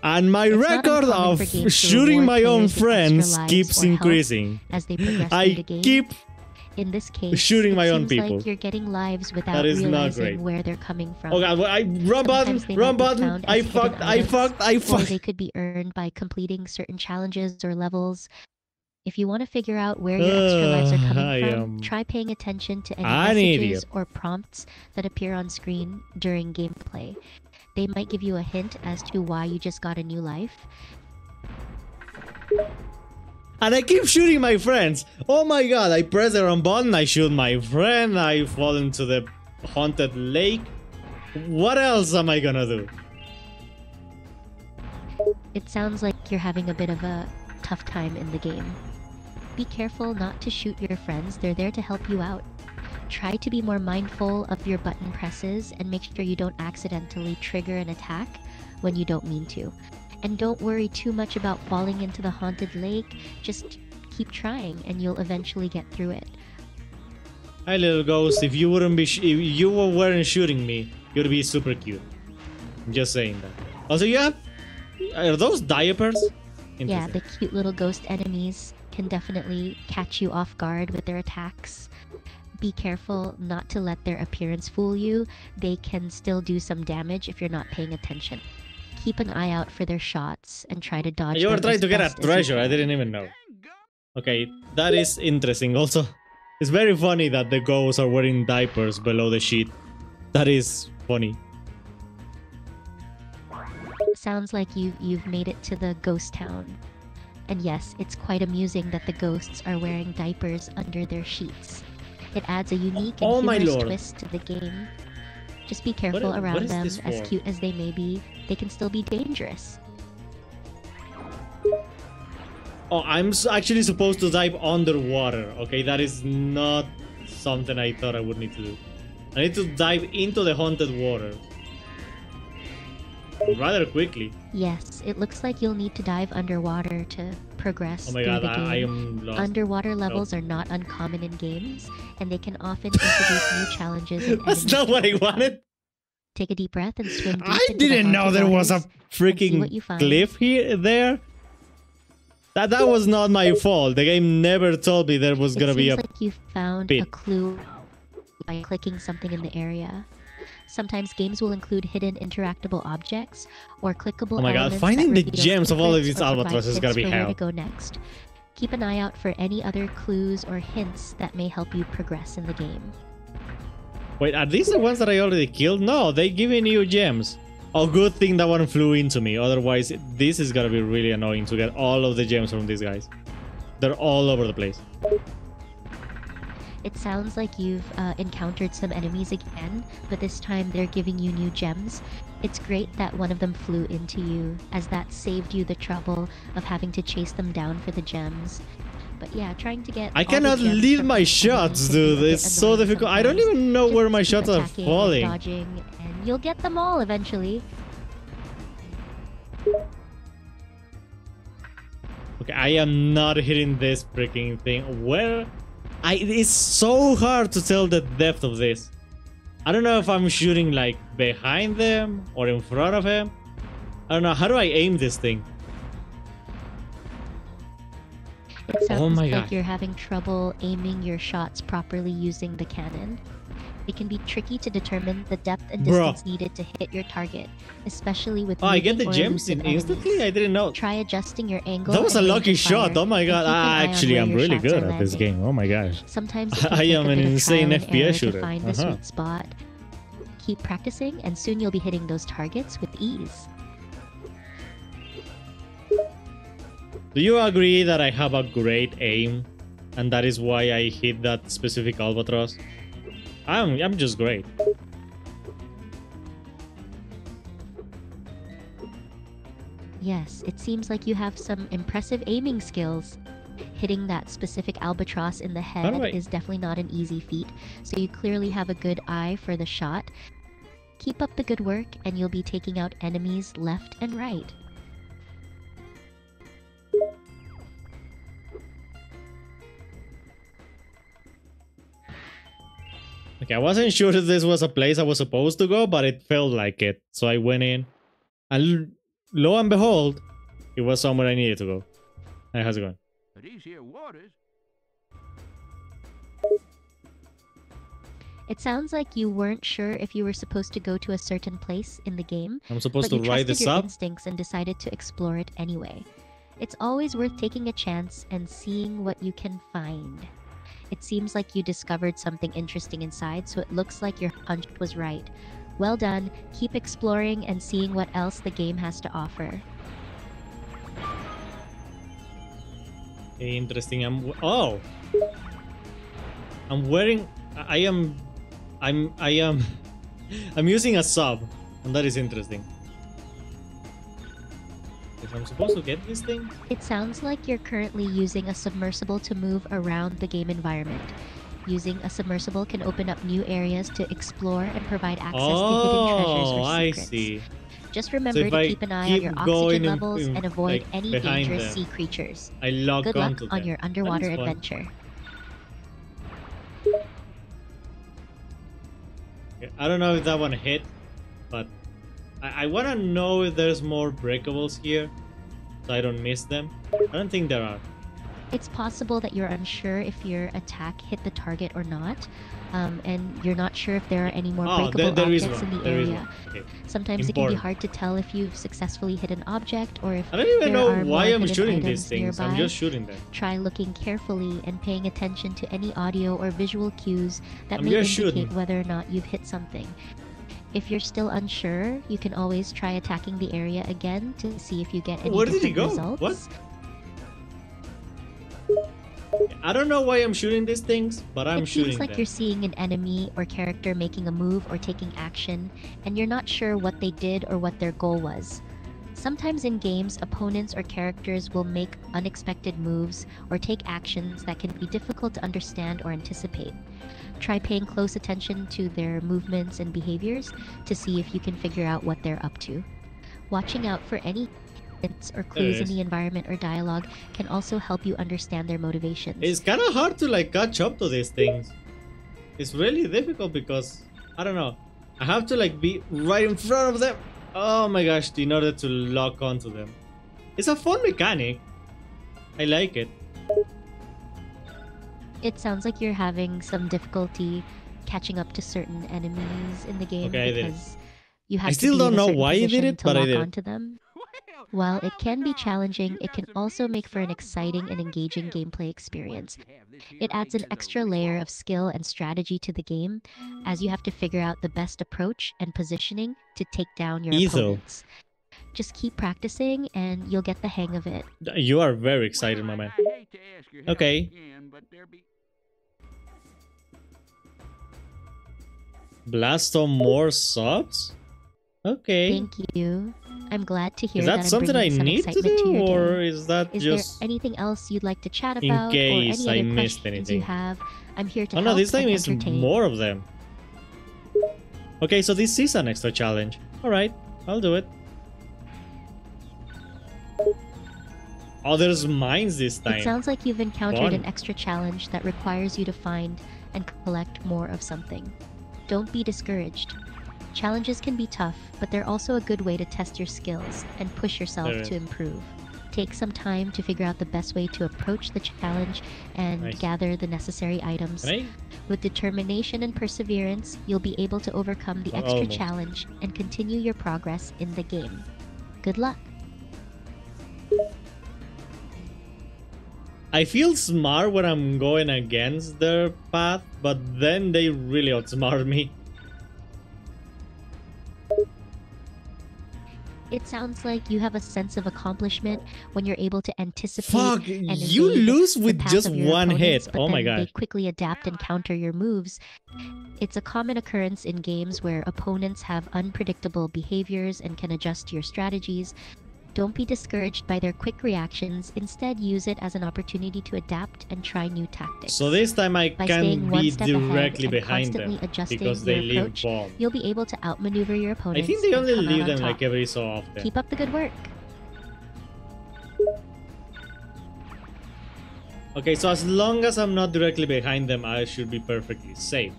And my
It's not
record
uncommon
of
for games to
shooting
reward
my own
players with extra
friends
lives
keeps
or health
increasing.
as they progress through
I
the game.
keep
In this case,
shooting my
it
own
seems
people.
like you're getting lives without
That is not
realizing
great.
where they're coming from.
Oh god, I run button,
Sometimes they
run
might be
button.
found
I
as hidden
fucked, I
items,
fucked, I
or
fucked.
they could be earned by completing certain challenges or levels. If you want to figure out where your extra lives are coming from, try paying attention to any
an
messages
idiot.
or prompts that appear on screen during gameplay. They might give you a hint as to why you just got a new life.
And I keep shooting my friends. Oh my god, I press the wrong button, I shoot my friend, I fall into the haunted lake. What else am I gonna do?
It sounds like you're having a bit of a tough time in the game. Be careful not to shoot your friends, they're there to help you out. Try to be more mindful of your button presses and make sure you don't accidentally trigger an attack when you don't mean to. And don't worry too much about falling into the haunted lake, just keep trying and you'll eventually get through it.
Hi little ghost, if you weren't shooting me, you'd be super cute. I'm just saying that. Also, are those diapers?
Yeah, the cute little ghost enemies can definitely catch you off guard with their attacks. Be careful not to let their appearance fool you. They can still do some damage if you're not paying attention. Keep an eye out for their shots and try to dodge
You were
them
trying
as
to get a
best as you
treasure, I
can.
didn't even know. Okay, that is interesting. Also, it's very funny that the ghosts are wearing diapers below the sheet. That is funny.
Sounds like you've made it to the ghost town. And yes, it's quite amusing that the ghosts are wearing diapers under their sheets. It adds a unique and
Oh my
humorous
lord.
twist to the game. Just be careful
what
around
is
them,
this
as
for?
cute as they may be, they can still be dangerous.
Oh, I'm actually supposed to dive underwater. Okay, that is not something I thought I would need to do. I need to dive into the haunted water. Rather quickly.
Yes, it looks like you'll need to dive underwater to progress
Oh my
through
god,
the game.
I am lost.
Underwater levels are not uncommon in games, and they can often introduce new challenges and
That's
enemies
not
to
what I
tackle.
wanted.
Take a deep breath and swim deep
I
into the
didn't know
haunted
there was a
waters and see what
freaking
you find.
cliff here there. That was not my fault. The game never told me there was gonna
It
be a
seems like you found
pit.
a clue by clicking something in the area. Sometimes games will include hidden interactable objects or clickable
Oh my god,
elements
finding
that
the
reveal
gems of all of
secrets
these
or provide
albatrosses is
hints
gonna be
for where
hell.
to go next. Keep an eye out for any other clues or hints that may help you progress in the game.
Wait, are these the ones that I already killed? No, they giving you gems. Oh, good thing that one flew into me. Otherwise, this is gonna be really annoying to get all of the gems from these guys. They're all over the place.
It sounds like you've encountered some enemies again, but this time they're giving you new gems. It's great that one of them flew into you, as that saved you the trouble of having to chase them down for the gems. But yeah, trying to get
I
all the
cannot
gems
lead
from
my
each
shots,
enemy can be a
dude.
bit
It's so
annoying
difficult. I don't
sometimes.
even know where
Just
my
keep
shots are
attacking and
falling.
dodging, and you'll get them all eventually.
Okay, I am not hitting this freaking thing. Where? It's so hard to tell the depth of this. I don't know if I'm shooting like behind them or in front of him. I don't know. How do I aim this thing?
It sounds
Oh my
like
God.
you're having trouble aiming your shots properly using the cannon. It can be tricky to determine the depth and
Bruh.
distance needed to hit your target, especially with
Oh, I get the
moving or
gems
elusive
instantly?
enemies.
I didn't know.
Try adjusting your angle.
That was a
and range
lucky
of
shot.
fire,
Oh my
and
God.
keep an eye on
Actually,
where
I'm
your
really
shots
good
are
at this
landing.
game. Oh my gosh.
Sometimes it can
I
take
am
a
an
bit of
insane
trial and
FPS
error
shooter.
to find the sweet spot. Keep practicing, and soon you'll be hitting those targets with ease.
Do you agree that I have a great aim, and that is why I hit that specific albatross? I'm just great.
Yes, it seems like you have some impressive aiming skills. Hitting that specific albatross in the head
do I-
is definitely not an easy feat, so you clearly have a good eye for the shot. Keep up the good work, and you'll be taking out enemies left and right.
Okay, I wasn't sure if this was a place I was supposed to go, but it felt like it. So I went in, and lo and behold, it was somewhere I needed to go. Hey, how's it going?
These here waters.
It sounds like you weren't sure if you were supposed to go to a certain place in the game,
I'm supposed
but
to
you
ride
trusted
this
your
up?
instincts and decided to explore it anyway. It's always worth taking a chance and seeing what you can find. It seems like you discovered something interesting inside, so it looks like your hunch was right. Well done. Keep exploring and seeing what else the game has to offer.
Interesting. Oh, I'm wearing. I am. I'm using a sub, and that is interesting. If I'm supposed to get this thing,
It sounds like you're currently using a submersible to move around the game environment. Using a submersible can open up new areas to explore and provide access to hidden treasures or
I
secrets.
see.
Just remember
if
to
I
keep an eye on
keep
your
going
oxygen levels and avoid
like,
any
behind
dangerous
them,
sea creatures.
I log
Good luck
onto
on
them.
your
That
underwater
is fun.
adventure.
Okay, I don't know if that one hit, but I want to know if there's more breakables here, so I don't miss them. I don't think there are.
It's possible that you're unsure if your attack hit the target or not, and you're not sure if there are any more
Oh,
breakable
there is
objects
one.
in the
There is
area.
one. Okay.
Sometimes it can be
Important.
hard to tell if you've successfully hit an object or if
I don't even
there
know
are
why
more
I'm
hidden
shooting these
items
things. I'm
nearby.
just shooting them.
Try looking carefully and paying attention to any audio or visual cues that
I'm
may
just
indicate
shooting.
whether or not you've hit something. If you're still unsure, you can always try attacking the area again to see if you get any
Where did he
different
go?
results.
What? I don't know why I'm shooting these things, but I'm
It
shooting
seems like
them.
you're seeing an enemy or character making a move or taking action, and you're not sure what they did or what their goal was. Sometimes in games, opponents or characters will make unexpected moves or take actions that can be difficult to understand or anticipate. Try paying close attention to their movements and behaviors to see if you can figure out what they're up to. Watching out for any hints or clues in
is.
the environment or dialogue can also help you understand their motivations.
It's kind of hard to like catch up to these things. It's really difficult because I don't know. I have to like be right in front of them. Oh my gosh, in order to lock onto them. It's a fun mechanic. I like it.
It sounds like you're having some difficulty catching up to certain enemies in the game
Okay, I did it.
because you have
I
to
still
be in
don't
a
know
certain
why I did
position
it,
to
but I
lock
did it.
onto them. While it can be challenging, it can also make for an exciting and engaging gameplay experience. It adds an extra layer of skill and strategy to the game, as you have to figure out the best approach and positioning to take down your
Etho.
opponents. Just keep practicing and you'll get the hang of it.
You are very excited, my man. Okay. Blast on more subs? Okay.
Thank you. I'm glad to hear
Is
that
that
I'm
something I
bringing some
need to
excitement to
do,
your
or
game.
is that
Is
just...
there anything else you'd like to chat
in
about,
case
or any
I
other
missed
questions
anything?
you have? I'm here to
Oh
help
no, this time
and
is
entertain.
more of them. Okay, so this is an extra challenge. Alright, I'll do it. Oh, there's mines this time.
It sounds like you've encountered
Fun.
an extra challenge that requires you to find and collect more of something. Don't be discouraged. Challenges can be tough, but they're also a good way to test your skills and push yourself
There
to
is.
improve. Take some time to figure out the best way to approach the challenge and
Nice.
gather the necessary items.
Can I?
With determination and perseverance, you'll be able to overcome the extra
Almost.
challenge and continue your progress in the game. Good luck!
I feel smart when I'm going against their path, but then they really outsmart me.
It sounds like you have a sense of accomplishment when you're able to anticipate
Fuck,
and
you
evade
lose
the
with
path
just
of your
one
opponents,
hit.
but
Oh my
then they
gosh.
quickly adapt and counter your moves. It's a common occurrence in games where opponents have unpredictable behaviors and can adjust your strategies. Don't be discouraged by their quick reactions. Instead, use it as an opportunity to adapt and try new tactics.
So this time I
By
can
staying one
be
step ahead
directly
and
behind
constantly
them
adjusting
because
your
they leave
approach,
bomb.
you'll be able to outmaneuver your
I
opponents.
think they
and
only
come out
leave
on
them
top.
like every so often.
Keep up the good work.
Okay, so as long as I'm not directly behind them, I should be perfectly safe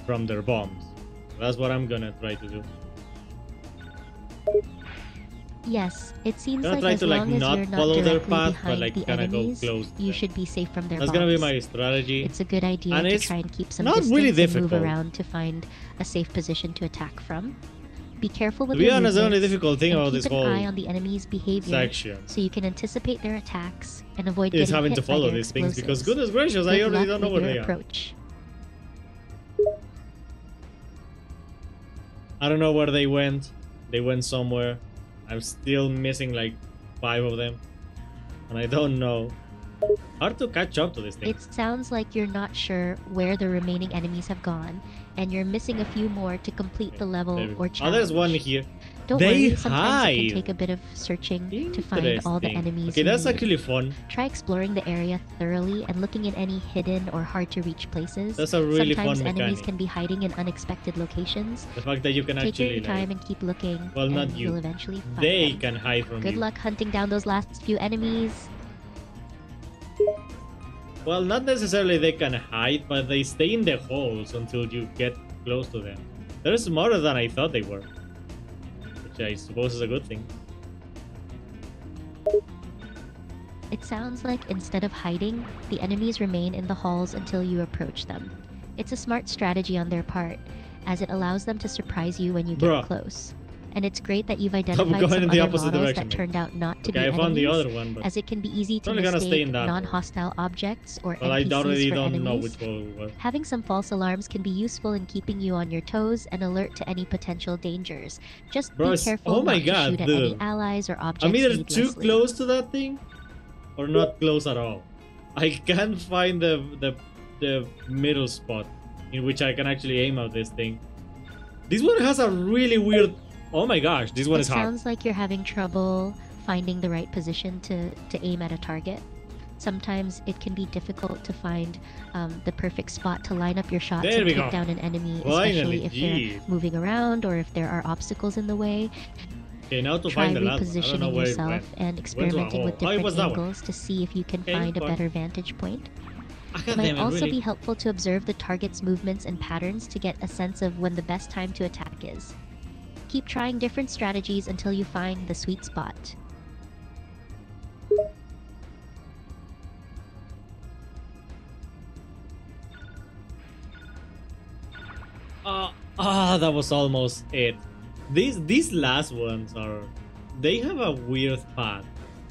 from their bombs. That's what I'm gonna try to do.
Yes, it seems
Gonna
like
try
as
to like
long as
not
you're not
follow their
directly
path, but
behind
like
the
kinda go
enemies,
close to
you
them.
should be safe from their
That's
bombs.
gonna be my strategy.
It's a good idea
And
to
it's
try and keep some
not
distance
really
and move
difficult.
around to find a safe position to attack from. Be careful
To
with
be
your
honest, the only
movements
difficult thing
and
about
keep
this
an
whole
eye on the enemy's behavior
section
so you can anticipate their attacks and avoid
is
getting
having
hit
to
by
follow
their
these things because
explosives.
goodness gracious, I
Good
already
luck
don't know
with
where
your
they are.
approach.
I don't know where they went. They went somewhere. I'm still missing like 5 of them. And I don't know. Hard to catch up to this thing.
It sounds like you're not sure where the remaining enemies have gone, and you're missing a few more to complete the level or
Oh,
challenge.
there's one here.
Don't
They
worry, sometimes it
hide.
can take a bit of searching to find all the
Interesting.
enemies
Okay,
you
that's
need.
actually fun.
Try exploring the area thoroughly and looking in any hidden or hard to reach places.
That's a really
Sometimes
fun
enemies
mechanic.
can be hiding in unexpected locations.
The fact that you can
Take
actually
your time
like,
and keep looking,
well, not
and
you.
you'll eventually find
they
them.
can hide from
Good
you.
luck hunting down those last few enemies.
Well, not necessarily they can hide, but they stay in the holes until you get close to them. They're smarter than I thought they were. Which I suppose is a good thing.
It sounds like instead of hiding, the enemies remain in the halls until you approach them. It's a smart strategy on their part, as it allows them to surprise you when you get
Bruh.
close. And it's great that you've
I'm
identified
going
some
in the
other
opposite
models
direction,
that turned out not to
Okay,
be
I found
enemies,
the other one, but
as it can be easy to
only gonna stay
mistake
in that one.
non-hostile objects or
well, I
NPCs
already
for
don't know
enemies.
which one it was.
Having some false alarms can be useful in keeping you on your toes and alert to any potential dangers. Just
Bro,
be
it's-
careful
oh my
not
God,
to shoot at any
dude.
allies or objects
I'm either too
needlessly.
close to that thing or not close at all. I can't find the middle spot in which I can actually aim at this thing. This one has a really weird... Oh my gosh, this one
It
is hard.
sounds like you're having trouble finding the right position to aim at a target. Sometimes it can be difficult to find the perfect spot to line up your shots
There
and
we
take
go.
down an enemy,
Finally,
especially if
geez.
they're moving around or if there are obstacles in the way.
Okay, now to
Try
find the last one. I don't know
repositioning
where it
yourself
went.
and experimenting with
hole. Oh, it
different
was that one.
angles to see if you can
Okay,
find a
fine.
better vantage point.
Ah,
It
God
might
damn it,
also
really?
be helpful to observe the target's movements and patterns to get a sense of when the best time to attack is. Keep trying different strategies until you find the sweet spot.
That was almost it. These last ones are... They have a weird path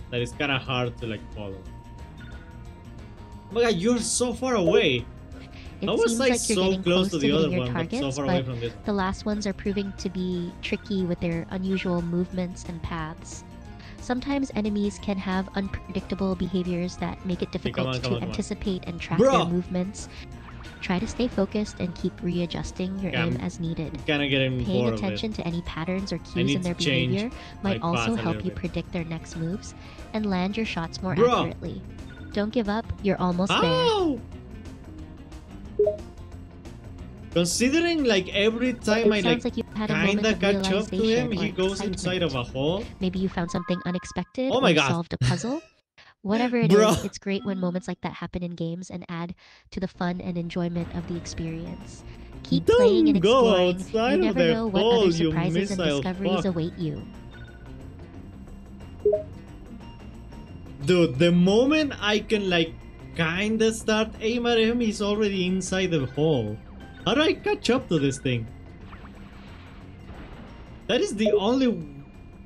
that is kind of hard to like follow. Oh my god, you're so far away.
It
How was
seems
I
like you're
so
getting
close to the other
hitting your
one, but so
targets,
far away
but
from this one?
the last ones are proving to be tricky with their unusual movements and paths. Sometimes enemies can have unpredictable behaviors that make it difficult
come
to
on.
anticipate and track
Bro!
their movements. Try to stay focused and keep readjusting your
Yeah,
aim
I'm
as needed.
Kind of getting
Paying
bored of
attention
it.
to any patterns or
I
cues
need
in their
to change
behavior might
my
also
path a
help
little
you
bit.
predict their next moves and land your shots more
Bro!
accurately. Don't give up, you're almost there.
Ow! Considering like every time I
It
like
sounds like you had a moment
kinda
of
catch up to him,
realization
he
or
goes inside of a
excitement.
hole.
Maybe you found something unexpected
Oh my
or
God.
solved a puzzle. Whatever it
Bro.
is, it's great when moments like that happen in games and add to the fun and enjoyment of the experience. Keep
Don't
playing and
go
exploring.
outside
You
of
never
the
know what
hole,
other
you
surprises and
missile
discoveries
fuck.
await you.
Dude, the moment I can like kinda start aim at him, he's already inside the hole. How do I catch up to this thing? That is the only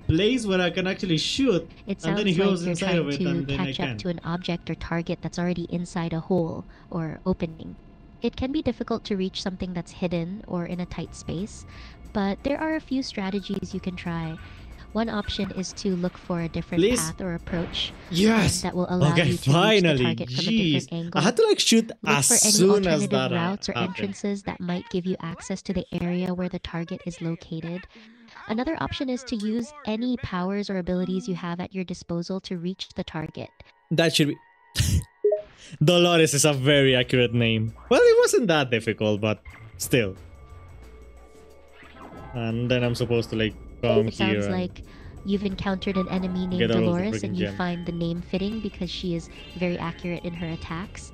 place where I can actually shoot,
It
and then
sounds
he
like
goes
you're
inside
trying
of it,
to
and then I
catch
can.
up to an object or target that's already inside a hole or opening. It can be difficult to reach something that's hidden or in a tight space, but there are a few strategies you can try. One option is to look for a different
Please?
path or approach
Yes!
that will allow
Okay,
you to reach the
finally!
target from a
Jeez!
different angle.
I had to like shoot
Look
as
for any
soon as
alternative
that
routes or
happened.
entrances that might give you access to the area where the target is located. Another option is to use any powers or abilities you have at your disposal to reach the target.
That should be... Dolores is a very accurate name. Well, it wasn't that difficult, but still. And then I'm supposed to like come
It
here
sounds
and...
like you've encountered an enemy named
get all of the
Dolores and
freaking
you
gems.
find the name fitting because she is very accurate in her attacks.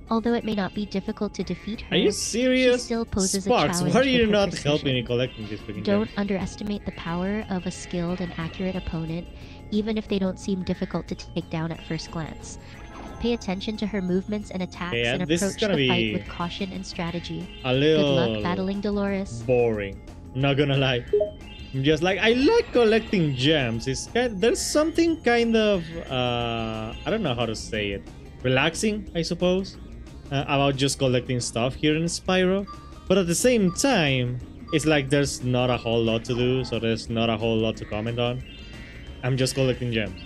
Although it may not be difficult to defeat her,
Are you
she
serious?
still poses
Sparks,
a challenge
why are
with
you
her
not
precision.
helping me collecting these freaking
Don't
gems?
underestimate the power of a skilled and accurate opponent, even if they don't seem difficult to take down at first glance. Pay attention to her movements and attacks
Yeah,
and
this is
approach
gonna
the fight
be
with caution and strategy.
A
Good
little
luck battling Dolores.
boring. I'm not gonna lie. I'm just like, I like collecting gems. It's there's something kind of I don't know how to say it, relaxing, I suppose, about just collecting stuff here in Spyro. But at the same time, it's like there's not a whole lot to do, so there's not a whole lot to comment on. I'm just collecting gems.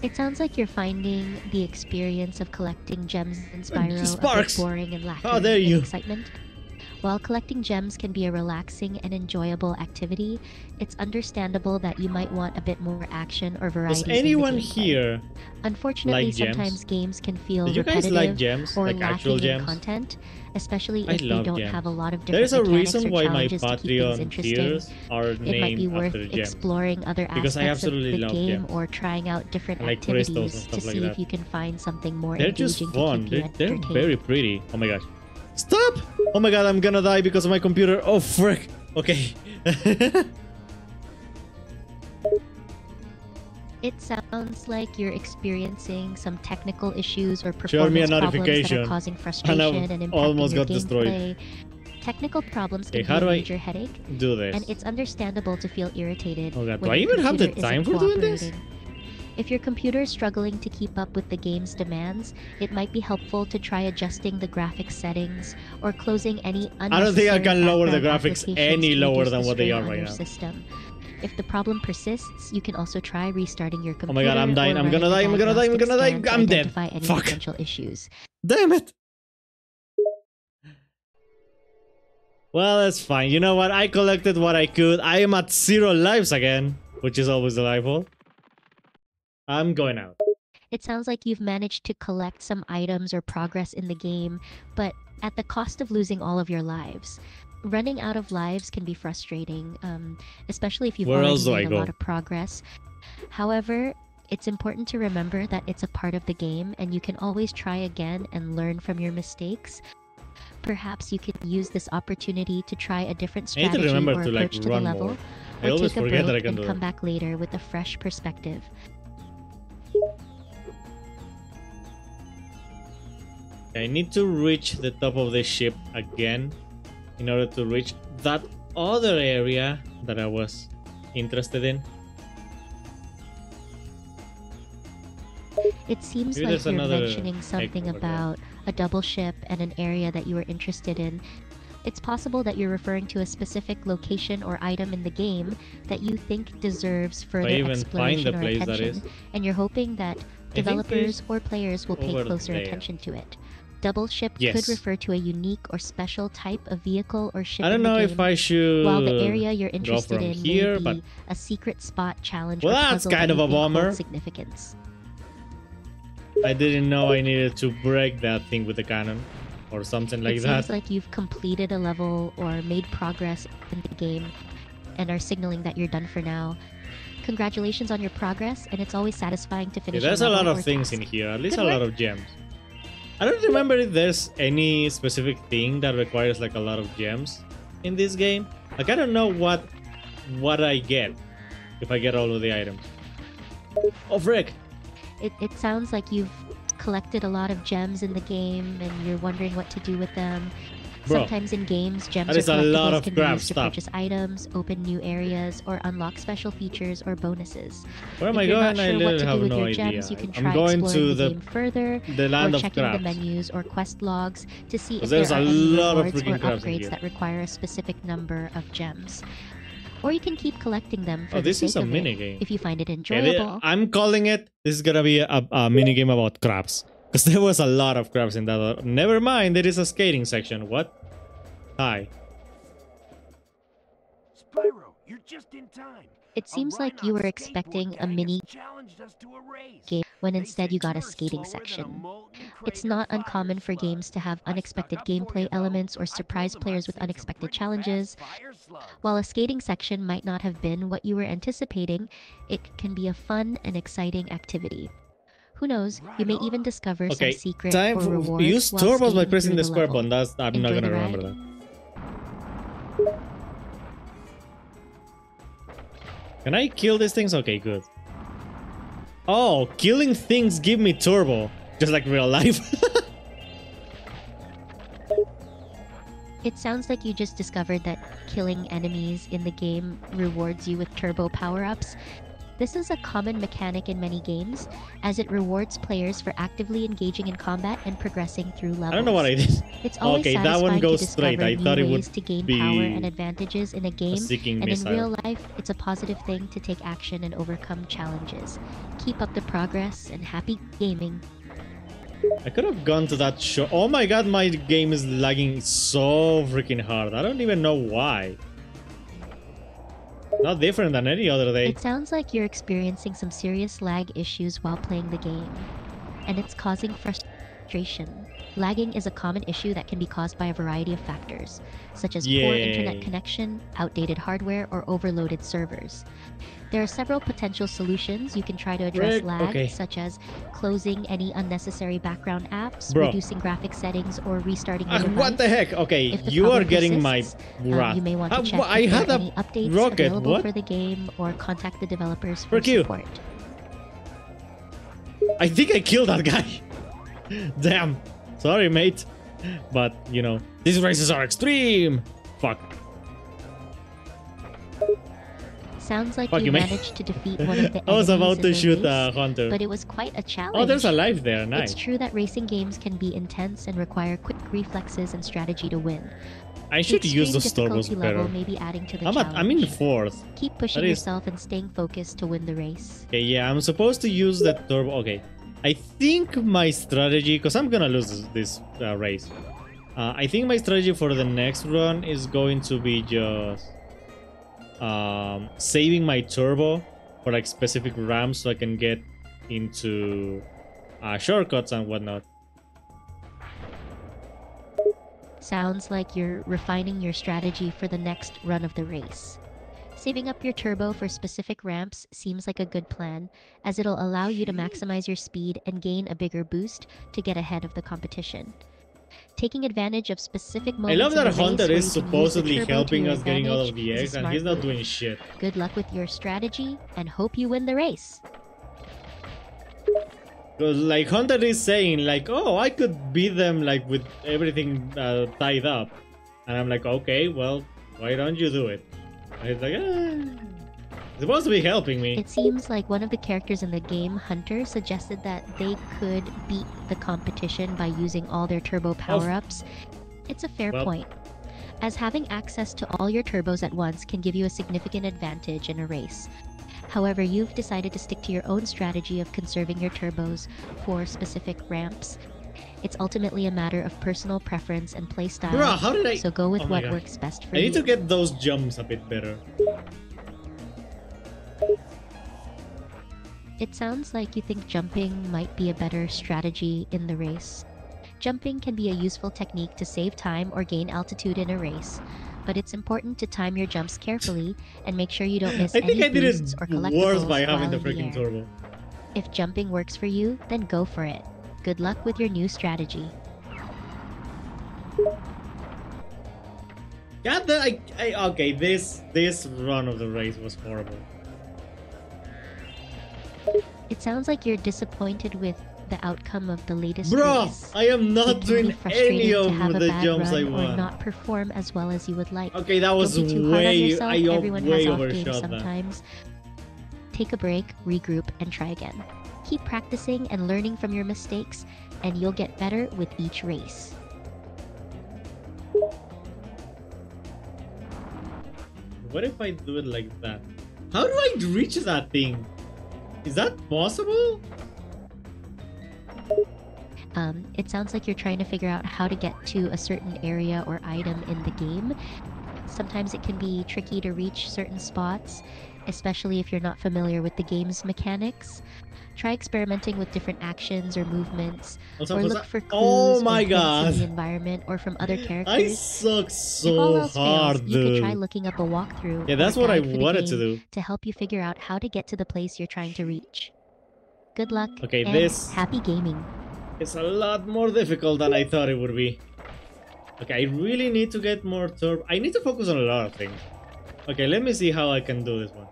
It sounds like you're finding the experience of collecting gems in Spyro a
Sparks!
bit boring and lacking
How dare
in
you.
excitement. While collecting gems can be a relaxing and enjoyable activity, it's understandable that you might want a bit more action or variety.
Does anyone
in the gameplay.
here
Unfortunately,
like gems?
sometimes games can feel
Do you guys
repetitive
like gems?
or
Like actual
lacking in
gems?
content, especially
I
if they
love
don't
gems.
have a lot of different
There is a
mechanics
reason
or
why my
challenges to keep things
Patreon
interesting.
tiers are
It might be
named
worth
after gems.
exploring other
Because I
aspects of
absolutely
the
love
game
gems.
or trying out different
I like crystals and
activities to
stuff like
see
that.
if you can find something more
They're
engaging
just
to
fun.
keep you
They're
entertained.
very pretty. Oh my gosh. Stop! Oh my god, I'm gonna die because of my computer. Oh frick. Okay.
It sounds like you're experiencing some technical issues or
Show me a
performance problems that
notification.
are causing frustration and impacting
almost
your
got destroyed.
gameplay. Technical problems
Okay,
can
how
be
do
a
I
major headache,
do this?
and it's understandable to feel irritated.
Oh god, do
when
I
your
even have the
computer
time
isn't
for doing this?
cooperating. If your computer is struggling to keep up with the game's demands, it might be helpful to try adjusting the graphics settings or closing any unnecessary
I don't think I can lower the
background
graphics
applications
any
to
lower
reduce
than
the
what they
strain
are
on
right
your
now.
system. If the problem persists, you can also try restarting your
Oh
computer.
my god, I'm dying,
or
I'm gonna
running a
die, I'm gonna die, I'm
diagnostic
gonna die,
scan to
I'm dead.
identify any
Fuck.
potential issues.
Damn it! Well, that's fine. You know what? I collected what I could. I am at 0 lives again, which is always delightful. I'm going out.
It sounds like you've managed to collect some items or progress in the game, but at the cost of losing all of your lives. Running out of lives can be frustrating, especially if you've
Where else
already
do I
made a
go?
lot of progress. However, it's important to remember that it's a part of the game and you can always try again and learn from your mistakes. Perhaps you can use this opportunity to try a different
I need to
strategy
remember
or
to like
approach to the
run
level,
more. I
or
always
take a
forget that I
break
can
and
do
come
that.
back later with a fresh perspective.
I need to reach the top of the ship again in order to reach that other area that I was interested in.
It seems
Maybe
like
there's
you're
another
mentioning something
egg over there.
about a double ship and an area that you were interested in. It's possible that you're referring to a specific location or item in the game that you think deserves further
even find the
exploration or
place that
attention,
is.
and you're hoping that
think
developers
it's
or players will pay
over
closer
there.
attention to it. Double ship
Yes.
could refer to a unique or special type of vehicle or ship
I don't
in the
know
game,
if I should
while the area you're
go
interested
from
in
here,
may
but
be a secret spot challenge
Well,
or
that's
puzzle
kind
that
of
you
a
think holds
bummer.
significance.
I didn't know I needed to break that thing with the cannon or something like
It
that.
seems like you've completed a level or made progress in the game and are signaling that you're done for now. Congratulations on your progress, and it's always satisfying to
Yeah,
finish
there's a
level
lot
or
of things in
task.
here, at least
Good
a lot
work.
of gems. I don't remember if there's any specific thing that requires like a lot of gems in this game. Like I don't know what I get if I get all of the items. Oh frick!
It sounds like you've collected a lot of gems in the game and you're wondering what to do with them.
Bro,
Sometimes in games, gems
that
or
is a lot
collectibles
of
can be
crap
used to
stuff.
purchase items, open new areas, or unlock special features or bonuses.
Where am I
If you're
going?
not
I
sure what
literally
to do
have
with
no
your
idea.
gems, you can
I'm
try
going
exploring
to
the game further,
the land
or
of
checking the
crabs.
menus or quest logs to see if
'Cause
there
there's
are
a
any
lot of
rewards or
freaking crabs in
upgrades
here.
that require a specific number of gems. Or you can keep collecting them for
Oh,
the
this
sake
is a
of
mini
it,
game.
if you find it
Okay,
enjoyable.
I'm calling it. This is gonna be a mini game about crabs. Because there was a lot of crabs in that. Never mind, there is a skating section. What? Hi.
Spyro, you're just in time.
It seems like you were expecting a mini game when instead you got a skating section. It's not uncommon for games to have unexpected gameplay elements or surprise players with unexpected challenges. While a skating section might not have been what you were anticipating, it can be a fun and exciting activity. Who knows, you may even discover some
Okay,
secret
time
or
for
rewards
use
while
turbos by
skating
pressing
through
the square
level.
button. That's I'm not
Enjoy
gonna
the
remember
ride.
that. Can I kill these things? Okay, good. Oh, killing things give me turbo, just like real life.
It sounds like you just discovered that killing enemies in the game rewards you with turbo power-ups. This is a common mechanic in many games, as it rewards players for actively engaging in combat and progressing through levels.
I don't know what I did.
It's always
Okay, that
satisfying
one goes
to discover
straight. I
new
thought it
ways
would
to gain
be
power and advantages in a
A
game,
seeking
and in
missile.
real life, it's a positive thing to take action and overcome challenges. Keep up the progress and happy gaming.
I could have gone to that show. Oh my god, my game is lagging so freaking hard. I don't even know why. Not different than any other day.
It sounds like you're experiencing some serious lag issues while playing the game, and it's causing frustration. Lagging is a common issue that can be caused by a variety of factors, such as poor internet
Yay.
connection, outdated hardware, or overloaded servers. There are several potential solutions you can try to address
Rick,
lag,
okay.
such as closing any unnecessary background apps,
Bro.
reducing graphic settings, or restarting your device.
What the heck? Okay,
If the
you are
problem
getting my
persists,
wrath.
you may want to check
I
if there
had
are
a
any updates
rocket.
available
What?
for the game, or contact the developers for
Frick you.
support.
I think I killed that guy. Damn. Sorry, mate. But, you know, these races are extreme. Fuck.
Sounds like
Fuck
you
you, mate.
managed to defeat one of the
I was
enemies
about
in
to
the
shoot
race,
Hunter.
but it was quite a challenge.
Oh, there's a life there. Nice.
It's true that racing games can be intense and require quick reflexes and strategy to win.
I
The
should use those
extreme
turbos
difficulty level
better.
may be adding to the
I'm
challenge.
in fourth.
Keep pushing
That is-
yourself and staying focused to win the race.
Okay, yeah, I'm supposed to use that turbo. Okay, I think my strategy, because I'm gonna lose this race. I think my strategy for the next run is going to be just saving my turbo for like specific ramps so I can get into shortcuts and whatnot.
Sounds like you're refining your strategy for the next run of the race. Saving up your turbo for specific ramps seems like a good plan, as it'll allow you to maximize your speed and gain a bigger boost to get ahead of the competition. Taking advantage of specific
I
moments
love
in
that
the race
Hunter
where
is
you can use the
supposedly
turbo to
helping
your
us getting out of
advantage
the
is a
eggs, and
smart
he's not
move.
doing shit.
Good luck with your strategy, and hope you win the race.
Because like Hunter is saying, like, oh, I could beat them like with everything tied up, and I'm like, okay, well, why don't you do it? And he's like, it's supposed to be helping me.
It seems like one of the characters in the game, Hunter, suggested that they could beat the competition by using all their turbo power-ups. It's a fair
Well-
point, as having access to all your turbos at once can give you a significant advantage in a race. However, you've decided to stick to your own strategy of conserving your turbos for specific ramps. It's ultimately a matter of personal preference and play style,
Bruh, how did I...
so go with
Oh my
what
God.
works best for
I
you.
need to get those jumps a bit better.
It sounds like you think jumping might be a better strategy in the race. Jumping can be a useful technique to save time or gain altitude in a race, but it's important to time your jumps carefully and make sure you don't miss
I think
any
I did
boosts
it
or collectibles
worse by having
while
the
in the
freaking
air.
turbo.
If jumping works for you, then go for it. Good luck with your new strategy.
God, okay. This run of the race was horrible.
It sounds like you're disappointed with the outcome of the latest
Bro,
race.
I am not
It can be
doing
frustrating
any
to
of
have a
the
bad
jumps I
run or
want.
not perform as well as you would like.
Okay, that was
Don't be too hard on
way.
yourself.
I
Everyone
way
has off days
overshot that.
sometimes. Take a break, regroup, and try again. Keep practicing and learning from your mistakes, and you'll get better with each race.
What if I do it like that? How do I reach that thing? Is that possible?
It sounds like you're trying to figure out how to get to a certain area or item in the game. Sometimes it can be tricky to reach certain spots, especially if you're not familiar with the game's mechanics. Try experimenting with different actions or movements,
Also,
or
was
look
that-
for clues
Oh my
or hints
god!
in the environment or from other
I
characters.
suck
If all
so
else
hard,
fails, you could try
dude.
looking up a walkthrough
Yeah,
or
that's
a
what I
guide for the
wanted to
game
do.
to help you figure out how to get to the place you're trying to reach. Good luck
Okay,
and
this-
happy gaming.
It's a lot more difficult than I thought it would be. Okay, I really need to get more turbo. I need to focus on a lot of things. Okay, let me see how I can do this one.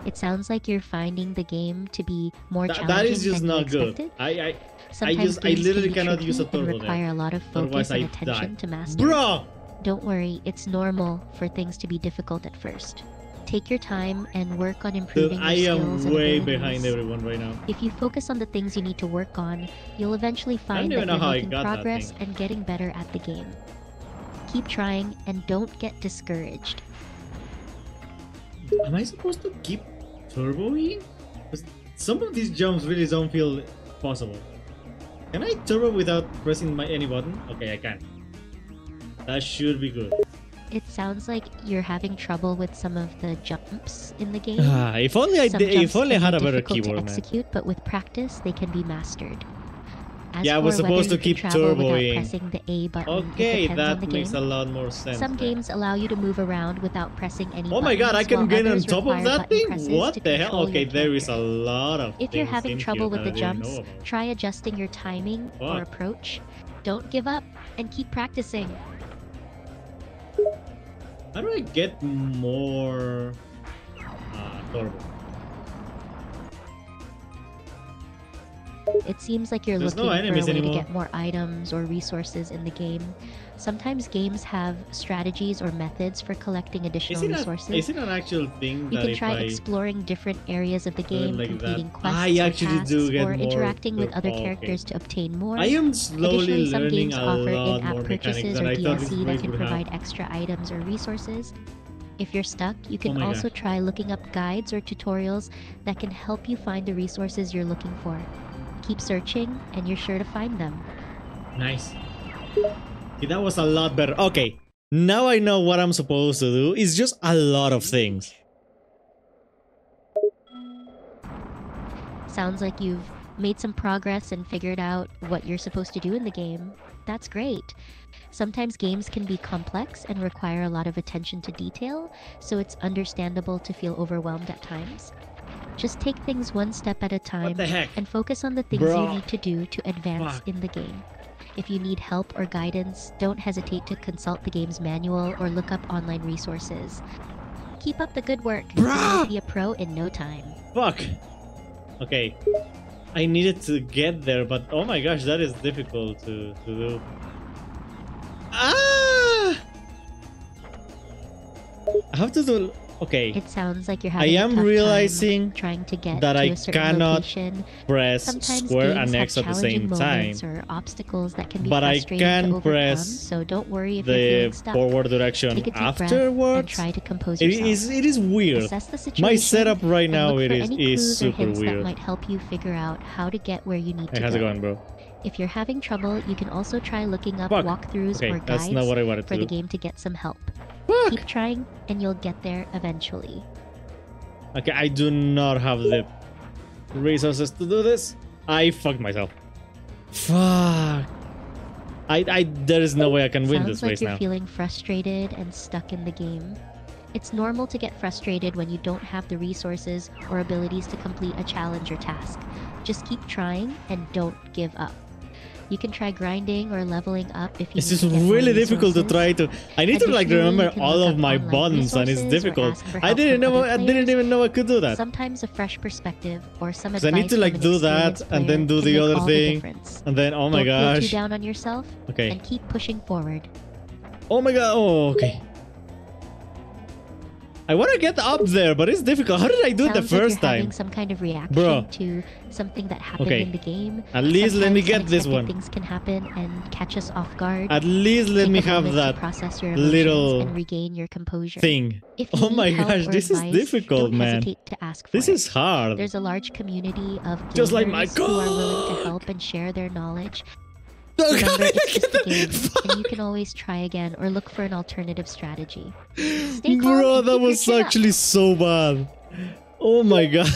It sounds like you're finding the game to be more challenging
That is just
than you
not good.
expected.
I
Sometimes
I
games
literally
can be
cannot use a
tricky and
turbo
require
there.
a lot of
Otherwise
focus and
I
attention
die.
to master.
Bro!
Don't worry, it's normal for things to be difficult at first. Take your time and work on
Dude,
improving
I
your
am
skills and
way
abilities.
behind everyone right now.
If you focus on the things you need to work on, you'll eventually find
even
that
know
you're
how I
making
got that
progress
thing.
and getting better at the game. Keep trying and don't get discouraged.
Am I supposed to keep turboing? 'Cause some of these jumps really don't feel possible. Can I turbo without pressing any button? Okay, I can. That should be good.
It sounds like you're having trouble with some of the jumps in the game.
If only I
Some
did.
jumps
If only I
can
had
be
a better
difficult to
keyboard, man.
execute, but with practice, they can be mastered. As
Yeah, I was
for whether
supposed to
you can
keep
travel without
turboing.
pressing the A button,
Okay,
it depends on
that
the
makes
game.
a lot more sense.
Some
then.
games allow you to move around without pressing any
Oh my god, I
buttons,
can
while
get on
others
top of
require
that
button
thing?
presses
What
to
the hell?
control
Okay,
your
there is a
character.
lot of
If you're
things
having
in
trouble
here
with the
that I didn't know
jumps,
about.
try adjusting your timing or
Fuck.
approach. Don't give up and keep practicing.
How do I get more turbo?
It seems like you're
There's no
looking for a
enemies
way
anymore.
to get more items or resources in the game. Sometimes games have strategies or methods for collecting additional resources.
Is it an actual thing
You
that
can
if
try
I
exploring different areas of the
do it
game,
like
completing
that,
quests
I
or
actually
tasks,
do get
or
more
interacting with other
okay.
characters to obtain more.
I am slowly
Additionally, some
learning
games
a
offer
lot
in-app
more mechanics
purchases
than
or
I thought this
DLC that
race
can
would
provide
have.
extra items or resources. If you're stuck, you can
Oh my
also
gosh.
try looking up guides or tutorials that can help you find the resources you're looking for. Keep searching, and you're sure to find them.
Nice. Okay, that was a lot better. Okay, now I know what I'm supposed to do. It's just a lot of things.
Sounds like you've made some progress and figured out what you're supposed to do in the game. That's great. Sometimes games can be complex and require a lot of attention to detail, so it's understandable to feel overwhelmed at times. Just take things one step at a time
the heck?
and focus on the things
Bro.
you need to do to advance
Fuck.
in the game. If you need help or guidance, don't hesitate to consult the game's manual or look up online resources. Keep up the good work.
Bruh.
You'll be a pro in no time.
Fuck. Okay. I needed to get there, but oh my gosh, that is difficult to do. Ah! I have to do. Okay.
It sounds like you're
I
having a
am
tough time
realizing
trying to get
that
to
I
a certain
cannot
location.
press
Sometimes
square
games
and X
have
at the
challenging
same time.
moments or obstacles that can be
But I
frustrating
can
to overcome,
press
so don't worry if you're
the
feeling stuck.
forward direction
Take a deep breath and
afterwards.
try to compose
It
yourself.
is weird.
Assess the situation.
My setup right
and
now
look for
is
any clues or
super
hints that
weird.
might help you figure out how to get where you need
Hey,
to
how's
go.
it going, bro?
If you're having trouble, you can also try looking up
Fuck.
walkthroughs
Okay,
or
that's
guides
not what I wanted
for
to
the
do.
game to get some help.
Fuck.
Keep trying, and you'll get there eventually.
Okay, I do not have the resources to do this. I fucked myself. Fuck. There is no way I can win
Sounds
this
like
race
you're
now.
feeling frustrated and stuck in the game. It's normal to get frustrated when you don't have the resources or abilities to complete a challenge or task. Just keep trying and don't give up. You can try grinding or leveling up if you
It's
need
just
to get more
really difficult to
resources.
try to. I need to like
Additionally,
remember
you can
all
look
of
up
my
online
buttons, and it's
resources or
difficult.
ask for
I
help
didn't
from
know.
other
I didn't
players.
even know I could do that.
Sometimes a fresh perspective or some
Because
advice
I need to like
from an
do that
experienced
and then
player
do
can
the
make
other
all the
thing,
difference.
and then oh my
Don't feel too
gosh.
down on yourself
Okay.
and keep pushing forward.
Oh my god. Oh, okay. I want to get up there, but it's difficult. How did I do it the
Sounds like
first
you're having
time?
some kind of reaction
Bro.
to something that happened
Okay.
in the game.
At least let me
Sometimes
get this
unexpected
one.
Things can happen and catch us off guard.
At least let
Take
me
a
have
moment
that
to process your emotions
little
and regain your composure.
thing.
If you
Oh my
need help
gosh,
or
this is
advice,
difficult,
don't
man.
hesitate to ask for
This
it.
is hard.
There's a large community of
Just like my
gamers who are willing to
God.
help and share their knowledge.
Oh,
Remember,
God,
it's just a game,
Fuck.
and you can always try again or look for an alternative strategy. Stay calm
Bro,
and
that
keep your
was
chin up.
actually so bad. Oh my god.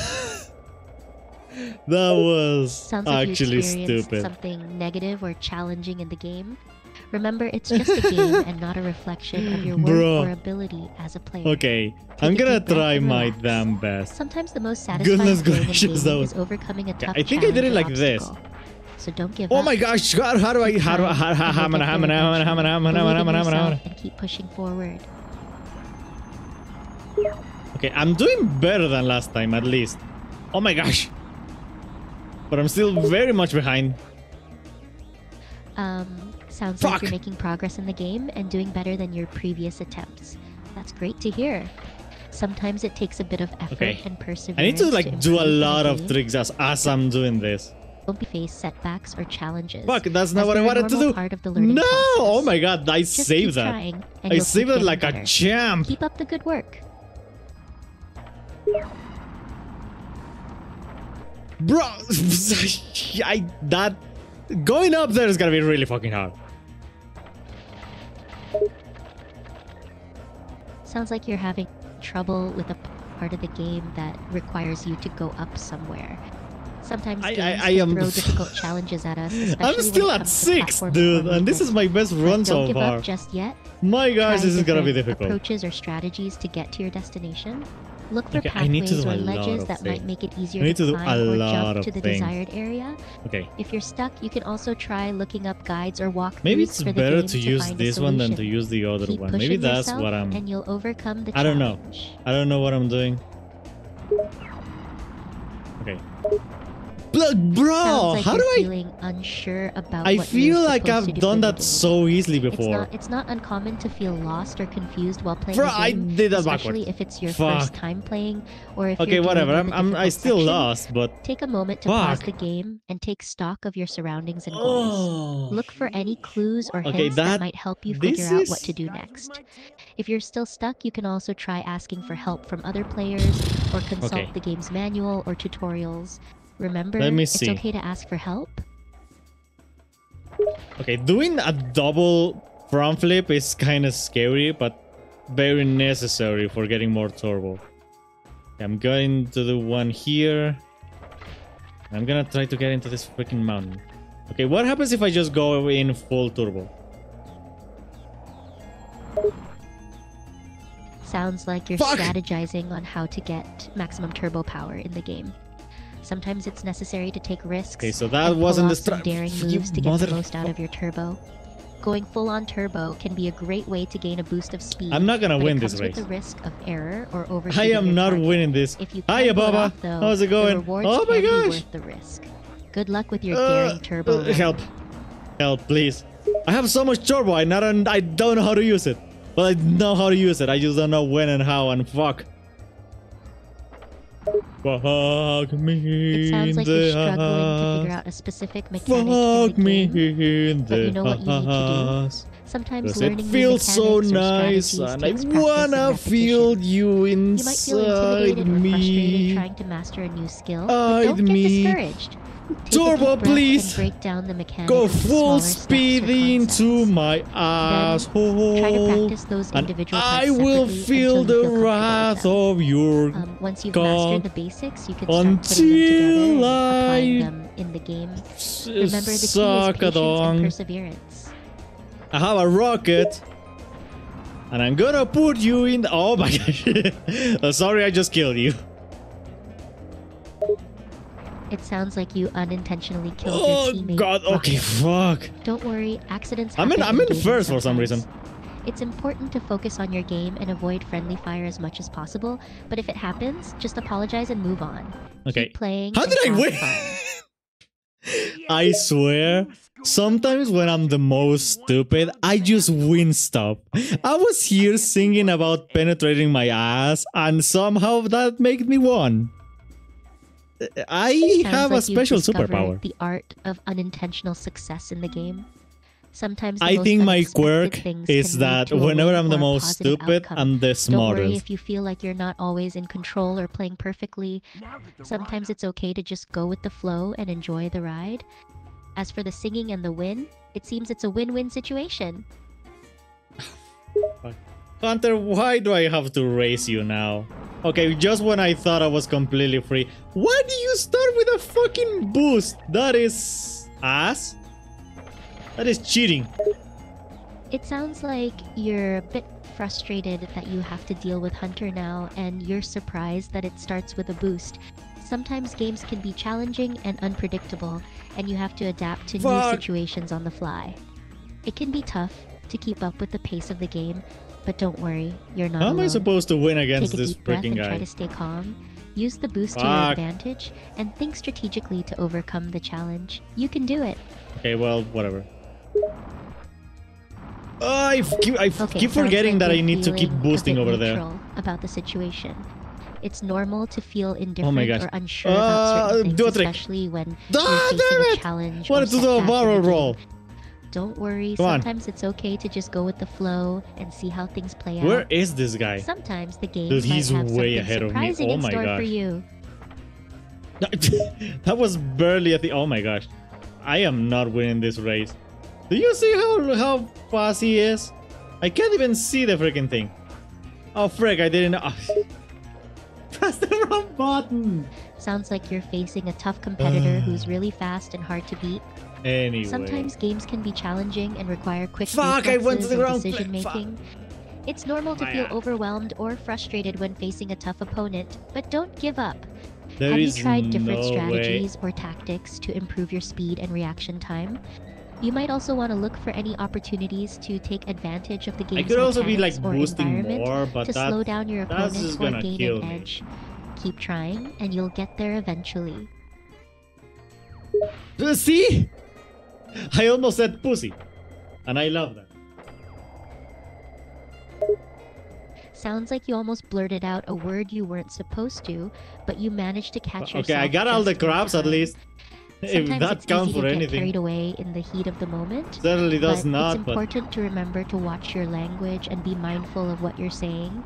That was
Sounds like
actually
you experienced
stupid.
something negative or challenging in the game. Remember, it's just a game and not a reflection of your worth
Bro.
or ability as a player.
Okay,
Take
I'm
a
gonna
deep breath
try
and
my
relax.
damn best.
Sometimes the most satisfying
Goodness
feeling in
gracious, that
gaming
was-
is overcoming a tough
I think I did it
challenge or
like this.
obstacle. So don't give
Oh
up.
my gosh, God, how do I
Keep trying, and you'll get there eventually. Believe in yourself and keep pushing forward.
Okay, I'm doing better than last time, at least. Oh my gosh. But I'm still very much behind.
Sounds like
Fuck.
you're making progress in the game and doing better than your previous attempts. That's great to hear. Sometimes it takes a bit of effort
Okay.
and perseverance.
I need to like do a
improve in
lot of
game.
tricks as I'm doing this.
Don't face setbacks or challenges.
Fuck, that's not
as
what I
they're a
wanted to
normal
do.
part of the learning
No!
process.
Oh my god, I
Just
saved
keep
that.
trying, and
I
you'll
saved
keep
it like
getting
a
better.
champ.
Keep up the good work.
Bro, that going up there is gonna be really fucking hard.
Sounds like you're having trouble with a part of the game that requires you to go up somewhere. Sometimes
I
games
am-
can throw difficult challenges at us, especially
I'm
when
still
it
at
comes to
6,
platforming
dude,
or
and this is
movement.
my best
But
run
don't
so
give
far.
up just yet.
My gosh,
Try
this is gonna be
different
difficult.
approaches or strategies to get to your destination. Look for
Okay, I need to
pathways
do
or
a lot
ledges
of
that might
things.
make it easier
I need to do
climb
a
or
lot
jump
of
to the
things.
desired area.
Okay,
If you're stuck, you can also try looking up guides or walkthroughs
maybe it's
for the
better
game
to use
find a
this one than to
solution.
use the other
Keep
one.
pushing
Maybe that's
yourself
what I'm...
and you'll overcome the
I don't know.
challenge.
I don't know what I'm doing. Okay. Bro,
Sounds like
how
you're
do I...
feeling unsure about
I
what
feel
you're
like
supposed
I've
to do
done
in the
that
game.
so easily before.
It's not uncommon to feel lost or confused while playing
Bro,
the
I
game,
did that
especially
backwards.
if it's your
Fuck.
first time playing or if
Okay,
you're
whatever.
dealing with a
I
difficult
still
section.
lost, but...
Take a moment to pause
Fuck.
the game and take stock of your surroundings and goals.
Oh.
Look for any clues or
Okay,
hints that
that-
might help you
this
figure out what
is-
to do next. If you're still stuck, you can also try asking for help from other players or consult
Okay.
the game's manual or tutorials. Remember,
Let me
it's
see.
okay to ask for help.
Okay, doing a double front flip is kind of scary, but very necessary for getting more turbo. I'm going to do one here. I'm gonna try to get into this freaking mountain. Okay, what happens if I just go in full turbo?
Sounds like you're
Fuck!
strategizing on how to get maximum turbo power in the game. Sometimes it's necessary to take risks.
Okay, so that
and pull
wasn't the
off some daring
You
moves to get the most
motherfucker.
out of your turbo. Going full on turbo can be a great way to gain a boost of speed.
I'm not gonna
but
win
it
this
comes
race.
with the risk of error or
I
overshooting
am
your
not
target.
winning this.
If you
Hiya,
can pull it
Baba.
off, though,
How's it
the
going?
rewards
Oh my
can be
gosh.
worth the risk. Good luck with your daring turbo. run.
Help. Help, please. I have so much turbo, I don't know how to use it. But I know how to use it. I just don't know when and how, and fuck. Fuck me
It sounds
in
like you're
the
struggling to figure
ass.
out a specific mechanic
Fuck
in the
me
game.
in
but you
the
know what you need to do?
ass.
Sometimes
Because
learning
it
new
feels so
mechanics or
nice,
strategies
and I
takes practice
wanna
and
feel
repetition.
you
You might feel
inside
intimidated or frustrated
me.
trying to master a new skill, but don't
Hide
get
me.
discouraged. Take
Turbo,
a deep breath
please.
And break down the mechanics
Go
into
full
smaller steps or
speed into
concepts.
my asshole.
Try to practice those
And
individual
I
parts
will
separately
feel
until you
the
feel comfortable
wrath
with them.
of your
Once you've
God
mastered the basics, you can start putting them together
until
and
I
applying them in the game. Remember, the key is patience and
suck-a-dong.
perseverance.
I have a rocket. And I'm gonna put you in the... Oh my gosh. Sorry, I just killed you.
It sounds like you unintentionally killed
Oh
your teammate.
god, okay, fuck.
Don't worry, accidents
I'm
happen.
in
gaming
first for some
sometimes.
reason.
It's important to focus on your game and avoid friendly fire as much as possible, but if it happens, just apologize and move on.
Okay.
Keep playing.
How
and
did I
have
win?
fun.
I swear, sometimes when I'm the most stupid, I just win stuff. I was here singing about penetrating my ass, and somehow that made me won. I
Sounds
have a
like you've
special
discovered
superpower.
The art of unintentional success in the game. Sometimes the
I
most
think my
unexpected
quirk
things
is
can lead
that
to a
whenever
win
I'm the
or a
most
positive
stupid,
outcome.
I'm the
Don't worry
smartest.
if you feel like you're not always in control or playing perfectly. Sometimes it's okay to just go with the flow and enjoy the ride. As for the singing and the win, it seems it's a win-win situation.
Hunter, why do I have to race you now? Okay, just when I thought I was completely free. Why do you start with a fucking boost? That is... ass? That is cheating.
It sounds like you're a bit frustrated that you have to deal with Hunter now, and you're surprised that it starts with a boost. Sometimes games can be challenging and unpredictable, and you have to adapt to new situations on the fly. It can be tough to keep up with the pace of the game, but don't worry, you're not
How am
alone.
I supposed to win against
Take a
this
deep breath
freaking
and try
guy?
to stay calm. Use the boost to your advantage, and think strategically to overcome the challenge. You can do it.
Okay, well, whatever. I
Okay,
keep
sounds
forgetting
like
that I
you're
need to keep
feeling a
boosting
bit
over there.
neutral about the situation. It's normal to feel
Oh my
indifferent
gosh.
or unsure about certain
Do a
things,
trick.
especially when
Ah,
you're facing
damn
a
it!
challenge or
Wanted to do a
setback in
barrel
the
roll.
game. Don't worry,
Come on.
sometimes it's okay to just go with the flow and see how things play
Where
out.
is this guy?
Sometimes the game
Dude,
might
he's
have
way
something
ahead of me.
surprising
Oh
in
my
store for
gosh.
you.
That was barely at the... Oh my gosh. I am not winning this race. Do you see how fast he is? I can't even see the freaking thing. Oh frick, I didn't... Oh. Press the wrong button!
Sounds like you're facing a tough competitor who's really fast and hard to beat.
Anyway.
Sometimes games can be challenging and require quick
Fuck, I went to
reflexes
the
and
wrong
decision
place.
making. It's normal to feel overwhelmed or frustrated when facing a tough opponent, but don't give up.
There
Have you
is
tried different
no
strategies or tactics to improve your speed and reaction time? You might also want to look for any opportunities to take advantage of the
I
game's
could also be like
mechanics or
boosting
environment
more, but
to slow down your
that's
opponent
just
or
gonna
gain
kill
an
me.
edge. Keep trying, and you'll get there eventually.
See? I almost said pussy. And I love that.
Sounds like you almost blurted out a word you weren't supposed to, but you managed to catch yourself.
Okay, I got all the
just in
crabs at
time.
least. If
Sometimes
that
it's
counts
easy
for
to get
anything.
carried away in the heat of the moment.
Certainly does
but
not,
it's
but...
important to remember to watch your language and be mindful of what you're saying.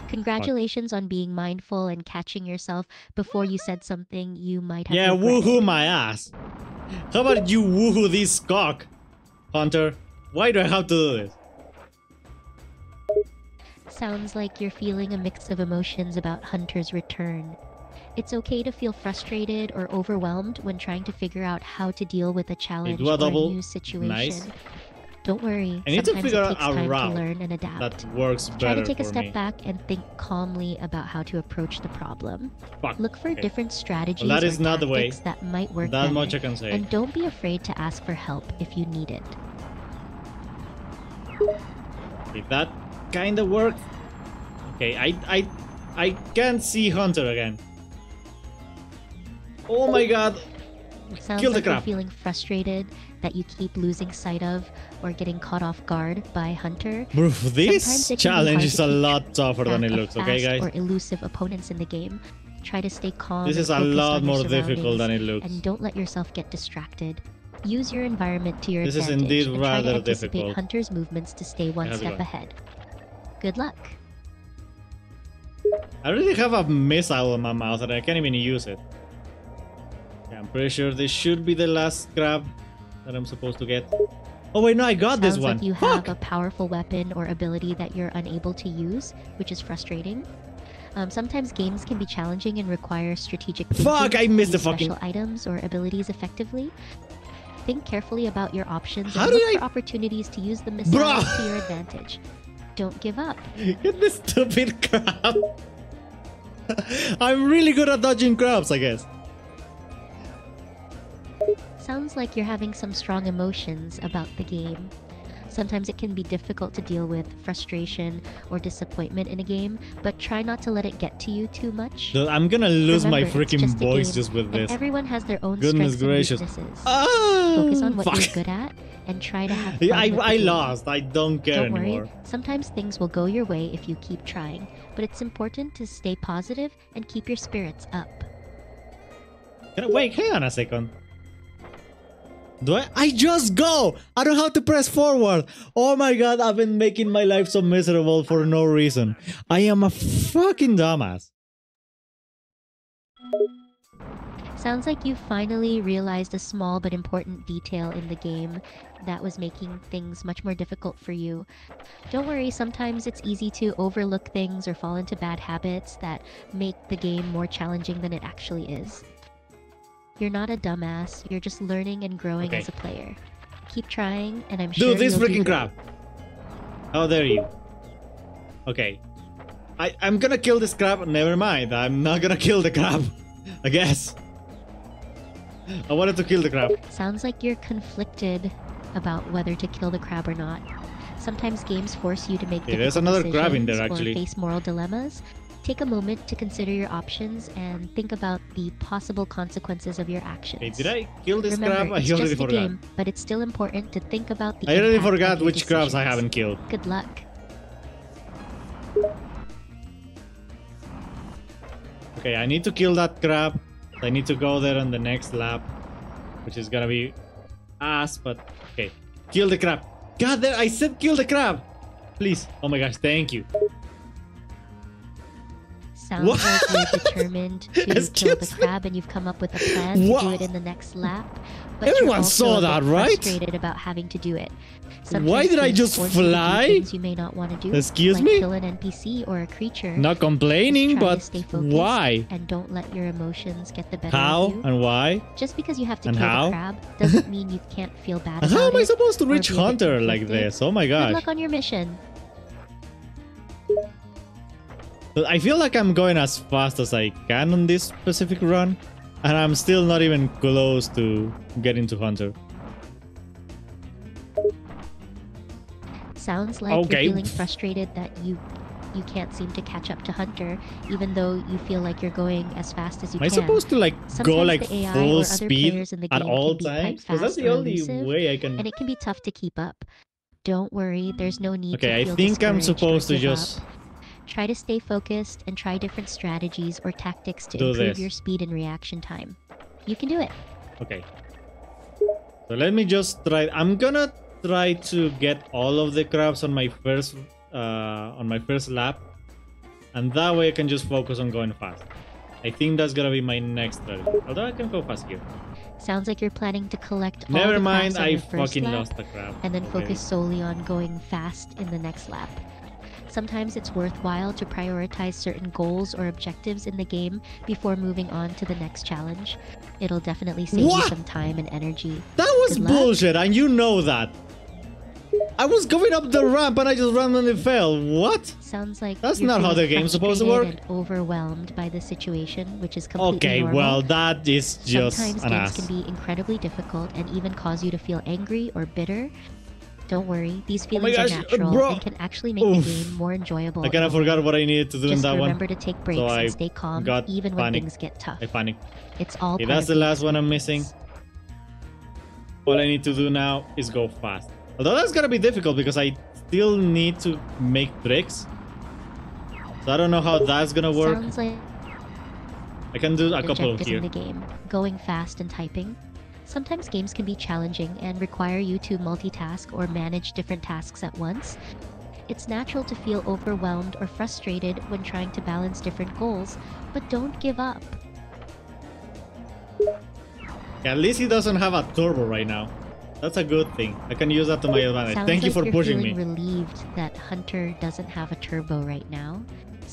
Congratulations on being mindful and catching yourself before you said something you might have
Yeah,
regretted.
woohoo my ass. How about you woohoo this cock, Hunter? Why do I have to do this?
Sounds like you're feeling a mix of emotions about Hunter's return. It's okay to feel frustrated or overwhelmed when trying to figure out how to deal with a challenge
do a
or a
double.
new situation.
Nice.
Don't worry,
I need to
sometimes
figure
it
out
takes
a
time
route
to learn and adapt.
that works
Try
better
to take a
for
step
me.
back and think calmly about how to approach the problem.
Fuck.
Look for
Okay.
different strategies
Well, that
or
is not the way.
tactics that might work
That
better.
much I can say.
And don't be afraid to ask for help if you need it.
If that kinda works. Okay, I can't see Hunter again. Oh my god.
Sounds
Kill the
like you're
crab.
feeling frustrated that you keep losing sight of or getting caught off guard by Hunter.
Bro,
Sometimes
this
it can be
challenge
hard
is
to
a
keep
lot tougher than
track
it
of
looks, okay
fast
guys?
or elusive opponents in the game. Try to stay calm.
This
and
is a
focused
lot
on your
more difficult
surroundings,
than it looks.
and don't let yourself get distracted. Use your environment to your
This is
advantage
indeed
and try to
rather
anticipate
difficult.
Hunter's movements to stay one
How's it
step
going?
ahead. Good luck.
I really have a missile in my mouth and I can't even use it. Okay, I'm pretty sure this should be the last grab that I'm supposed to get. Oh wait, no, I got this
Sounds
one.
like you
Fuck!
have a powerful weapon or ability that you're unable to use, which is frustrating. Sometimes games can be challenging and require strategic thinking
Fuck, I
to
missed the
use
fucking...
special items or abilities effectively. Think carefully about your options
How
and
did
look
I-
for opportunities to use the missiles
Bruh!
to your advantage. Don't give up.
Get this stupid crab. I'm really good at dodging crabs, I guess.
Sounds like you're having some strong emotions about the game. Sometimes it can be difficult to deal with frustration or disappointment in a game, but try not to let it get to you too much.
Dude, I'm gonna lose my
Remember, it's
freaking
just a
voice
game,
just with
and
this.
everyone has their own
Goodness
strengths
gracious.
and weaknesses.
Ah,
Focus on what
fuck.
you're good at and try to have fun
I
with the game.
lost. I don't care
Don't
anymore.
worry, sometimes things will go your way if you keep trying, but it's important to stay positive and keep your spirits up.
Wait, hang on a second. Do I just go! I don't have to press forward! Oh my god, I've been making my life so miserable for no reason. I am a fucking dumbass.
Sounds like you finally realized a small but important detail in the game that was making things much more difficult for you. Don't worry, sometimes it's easy to overlook things or fall into bad habits that make the game more challenging than it actually is. You're not a dumbass, you're just learning and growing as a player. Keep trying, and I'm sure
Dude, this
you'll do
freaking
great.
crap. How dare you? Okay. I'm gonna kill this crab. Never mind. I'm not gonna kill the crab. I guess. I wanted to kill the crab.
Sounds like you're conflicted about whether to kill the crab or not. Sometimes games force you to make
Yeah, there's
difficult
another crab in there,
decisions
actually.
or face moral dilemmas. Take a moment to consider your options and think about the possible consequences of your actions.
Hey, did I kill this
Remember,
crab? I
it's
already
just a
forgot.
game, but it's still important to think about the
I already
impact
forgot
of your
which crabs I
decisions.
haven't killed.
Good luck.
Okay, I need to kill that crab. I need to go there on the next lap, which is gonna be ass, but okay. Kill the crab. God damn, I said kill the crab. Please. Oh my gosh, thank you.
Sounds
What?
like you're determined to kill the
Excuse me?
crab and you've come up with a plan to
What?
do it in the next lap. But
Everyone
you're also
saw
a bit
that, right?
frustrated about having to do it.
Why did I
games
just
force you to do
fly?
things you may not want to do,
Excuse
like
me?
kill an NPC or a creature.
Not complaining,
Just try to
but
stay focused
why?
And don't let your emotions get the better
How
of you.
and why?
Just because you have to
and
kill
how?
the crab doesn't mean you can't feel bad
And
about
how am I
it
supposed to
or
reach
be a bit
Hunter like
conflicted.
this? Oh my
Good
gosh.
luck on your mission.
But I feel like I'm going as fast as I can on this specific run, and I'm still not even close to getting to Hunter.
Sounds like
Okay.
you're feeling frustrated that you can't seem to catch up to Hunter, even though you feel like you're going as fast as you
Am I
can.
supposed to like go
Sometimes
like
the AI or
full
other
speed
players in the
at
game
all
can be quite
times? Because that's
fast
the
or
only
elusive,
way I can.
and it can be tough to keep up. Don't worry, there's no need to
Okay, I
feel
think I'm
discouraged or
supposed to
give
just
up. Try to stay focused and try different strategies or tactics to
do
improve
this.
your speed and reaction time. You can do it.
Okay. So let me just try. I'm gonna try to get all of the crabs on my first lap, and that way I can just focus on going fast. I think that's gonna be my next strategy. Although I can go fast here.
Sounds like you're planning to collect all
Never
the
mind,
crabs on
I
your first
fucking
lap,
lost the crab.
and then
Okay.
focus solely on going fast in the next lap. Sometimes it's worthwhile to prioritize certain goals or objectives in the game before moving on to the next challenge. It'll definitely save
What?
you some time and energy.
That was
Good luck.
bullshit, and you know that. I was going up the ramp and I just randomly fell. What?
Sounds like
That's
you're
not how
feeling
the game's supposed to
frustrated
work.
and overwhelmed by the situation, which is completely
Okay,
normal.
well, that is just
Sometimes
an
games
ass.
can be incredibly difficult and even cause you to feel angry or bitter. Don't worry, these feelings
gosh,
are natural
bro.
and can actually make
Oof.
the game more enjoyable.
I kind
in
of
a way.
forgot what I needed to do in
Just
that one.
remember to take breaks
I
and stay calm,
got
even when
panicked.
things get tough.
I panicked.
It's all
Okay,
part
that's
of
the last one I'm missing.
experience.
All I need to do now is go fast. Although that's gonna be difficult because I still need to make tricks. So I don't know how that's gonna work.
Sounds like
I can do a couple of
objectives
here.
in the game, going fast and typing. Sometimes games can be challenging and require you to multitask or manage different tasks at once. It's natural to feel overwhelmed or frustrated when trying to balance different goals, but don't give up.
At least he doesn't have a turbo right now. That's a good thing. I can use that to my advantage.
Sounds
Thank you
like
for
you're
pushing me.
feeling relieved that Hunter doesn't have a turbo right now.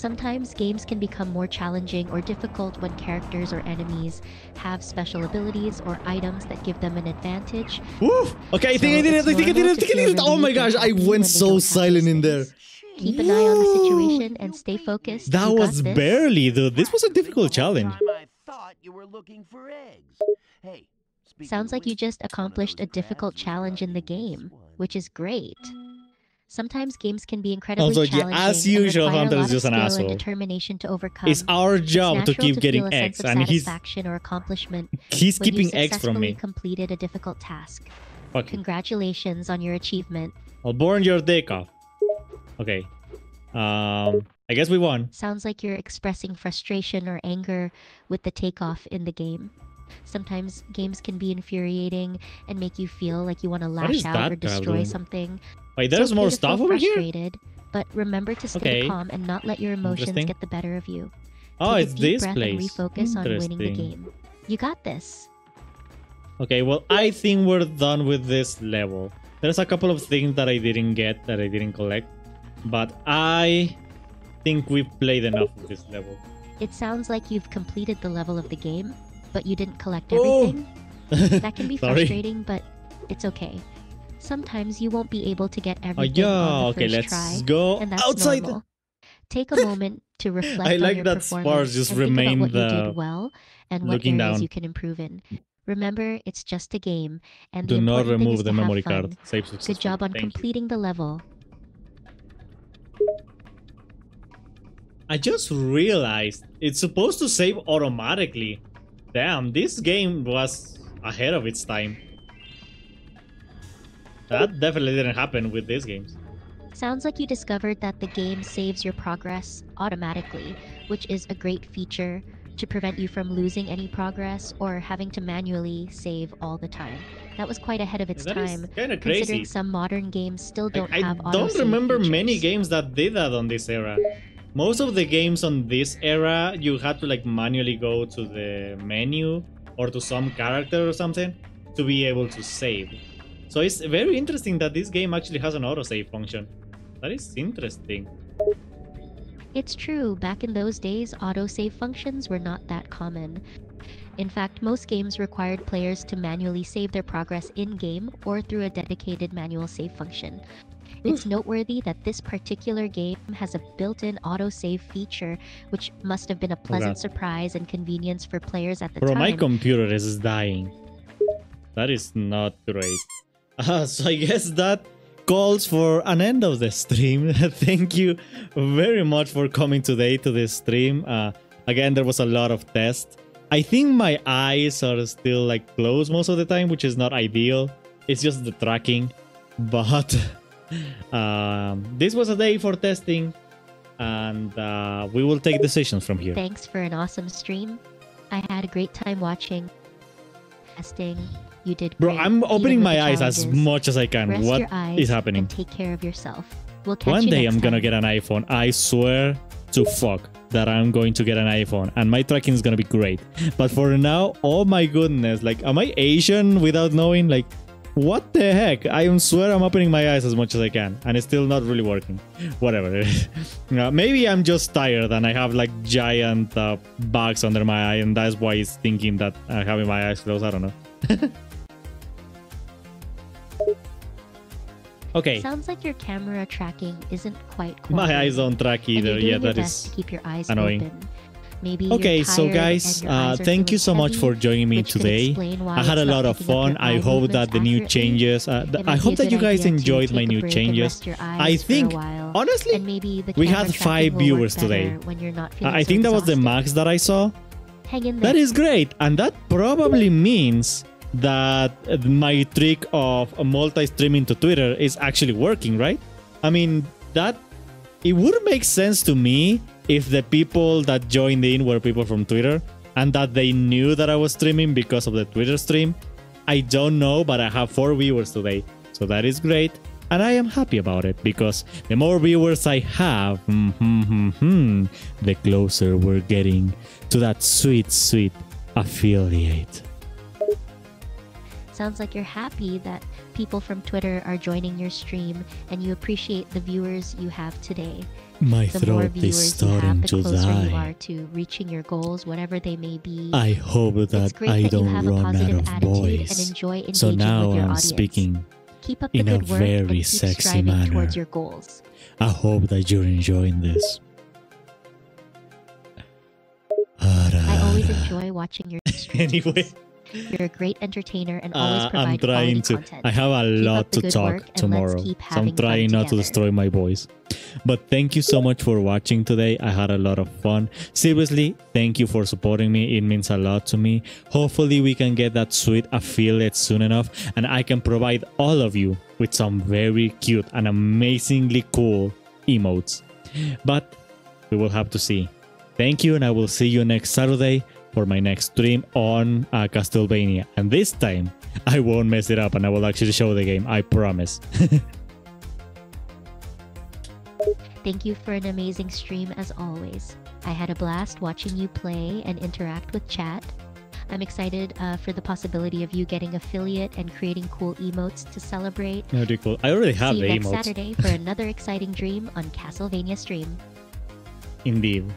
Sometimes games can become more challenging or difficult when characters or enemies have special abilities or items that give them an advantage.
Woo! Okay, I think I did it. I think I did it. I think I did it. Oh my gosh, I went so silent in there.
Keep an eye on the situation and stay focused.
That
You got
was
this.
barely, dude. This was a difficult challenge.
I thought you were looking for eggs. Hey,
Sounds like you just accomplished a difficult challenge in the game, which is great. Sometimes games can be incredibly
Also, yeah,
challenging
as usual,
and require a
Hunter is
lot of
just an
skill
asshole.
and determination to overcome.
It's our job to
It's natural
keep
feel
getting
a sense
eggs,
of
and he's
satisfaction or accomplishment when you
keeping eggs from
successfully
me.
completed a difficult task.
Fuck you.
Congratulations on your achievement.
I'll burn your dick off. Okay. I guess we won.
Sounds like you're expressing frustration or anger with the takeoff in the game. Sometimes games can be infuriating and make you feel like you want to
What is
lash out
that
or
crab
destroy
doing?
something.
Wait,
It's
there's
okay
more
to
stuff
feel
over here?
frustrated, but remember to stay
Okay.
calm and not let your emotions
Interesting.
get the better of you.
Oh,
Take
it's
a deep
this
breath
place.
and refocus on winning the
Interesting.
game. You got this.
Okay, well, I think we're done with this level. There's a couple of things that I didn't get, that I didn't collect. But I think we've played enough of this level.
It sounds like you've completed the level of the game, but you didn't collect
Oh!
everything. That can be
Sorry.
frustrating, but it's okay. Sometimes you won't be able to get
Oh,
everything
yeah.
on the
Okay,
first
let's
try,
go
and that's
outside.
normal. Take a moment to reflect
I
on
like
your
that
performance
Spars just
and think about
remain
what you
the
did well and what
looking
areas
down.
you can improve in. Remember, it's just a game, and
Do
the
not
important thing
remove
is
the
to
memory
have fun.
card. Save successfully.
Good job on
Thank you.
completing the level.
I just realized it's supposed to save automatically. Damn, this game was ahead of its time. That definitely didn't happen with these games.
Sounds like you discovered that the game saves your progress automatically, which is a great feature to prevent you from losing any progress or having to manually save all the time. That was quite ahead of its
That is
time,
kind of
considering
crazy.
some modern games still don't
I
have
don't
autosave
remember many
features.
games that did that on this era. Most of the games on this era, you had to like manually go to the menu or to some character or something to be able to save. So it's very interesting that this game actually has an autosave function. That is interesting.
It's true, back in those days, autosave functions were not that common. In fact, most games required players to manually save their progress in-game or through a dedicated manual save function. It's noteworthy that this particular game has a built-in autosave feature, which must have been a pleasant surprise and convenience for players at the
Bro,
time.
my computer is dying. That is not great. So I guess that calls for an end of the stream. Thank you very much for coming today to this stream. Again, there was a lot of tests. I think my eyes are still like closed most of the time, which is not ideal. It's just the tracking. But this was a day for testing, and we will take decisions from here.
Thanks for an awesome stream. I had a great time watching, testing. You did
Bro,
great,
I'm
even
opening
with
my
the
eyes as
challenges.
much as I can.
Rest
What
your eyes
is happening?
and take care of yourself. We'll catch
One
you
day
next
I'm gonna
time.
get an iPhone. I swear to fuck that I'm going to get an iPhone, and my tracking is gonna be great. But for now, oh my goodness, like, am I Asian without knowing? Like, what the heck? I swear I'm opening my eyes as much as I can, and it's still not really working. Whatever. Maybe I'm just tired and I have like giant bags under my eye, and that's why it's thinking that I'm having my eyes closed. I don't know. Okay.
Sounds like your camera tracking isn't quite
My
cooperating,
eyes don't track
and
either.
you're
Yeah,
doing your
that
best
is
to keep your eyes
annoying.
open. Maybe
Okay,
you're
so
tired
guys,
and your eyes are
thank you so
feeling
much for
heavy,
joining me
which could
today.
explain why
I had a
it's not
lot of
picking up
fun.
your
I
eye
hope that
movements
the new
accurately.
changes.
It might
I
be
hope
a
that
good
you guys
idea to
enjoyed my
take a
new
break and
changes.
rest your
I
eyes for a
think,
while,
honestly,
and maybe the
we
camera
had
tracking
5
will work
viewers today.
better when you're not feeling
I
so
think that was the
exhausted.
max that I saw.
Hang in there.
That is great, and that probably means that my trick of multi-streaming to Twitter is actually working, right? I mean, that it would make sense to me if the people that joined in were people from Twitter and that they knew that I was streaming because of the Twitter stream. I don't know, but I have 4 viewers today, so that is great, and I am happy about it because the more viewers I have, the closer we're getting to that sweet, sweet affiliate.
Sounds like you're happy that people from Twitter are joining your stream and you appreciate the viewers you have today.
My
The more
throat is
viewers you have,
starting
the
to
closer you
die.
are to reaching your goals, whatever they may be.
I hope
It's
that
great
I
that you
don't
have a
run out
positive
of
attitude and
voice.
enjoy engaging
So now
with your
I'm
audience.
speaking
Keep up the
in a
good work and
very
keep
sexy
striving
manner.
towards your goals.
I hope that you're enjoying this.
I always enjoy watching your streams.
Anyway,
You're a great entertainer and always
I'm
provide
trying
quality
to.
content.
I have a
Keep
lot
up the
to
good
talk
work, and let's
tomorrow,
keep
so I'm
having fun
trying not to
together.
destroy my voice. But thank you so much for watching today. I had a lot of fun. Seriously, thank you for supporting me. It means a lot to me. Hopefully, we can get that sweet affiliate soon enough, and I can provide all of you with some very cute and amazingly cool emotes. But we will have to see. Thank you, and I will see you next Saturday for my next stream on Castlevania. And this time, I won't mess it up and I will actually show the game. I promise.
Thank you for an amazing stream as always. I had a blast watching you play and interact with chat. I'm excited for the possibility of you getting affiliate and creating cool emotes to celebrate.
Very cool. I already have
See
the
you next
emotes.
Saturday for another exciting dream on Castlevania stream.
Indeed.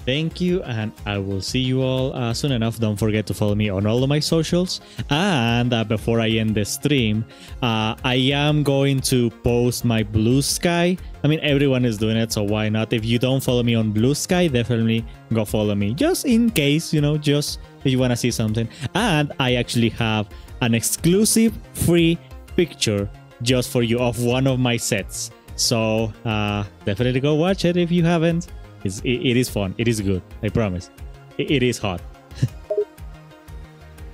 Thank you, and I will see you all soon enough. Don't forget to follow me on all of my socials. And before I end the stream, I am going to post my Blue Sky. I mean, everyone is doing it, so why not? If you don't follow me on Blue Sky, definitely go follow me. Just in case, you know, just if you want to see something. And I actually have an exclusive free picture just for you of one of my sets. So definitely go watch it if you haven't. It is fun. It is good. I promise. It is hot.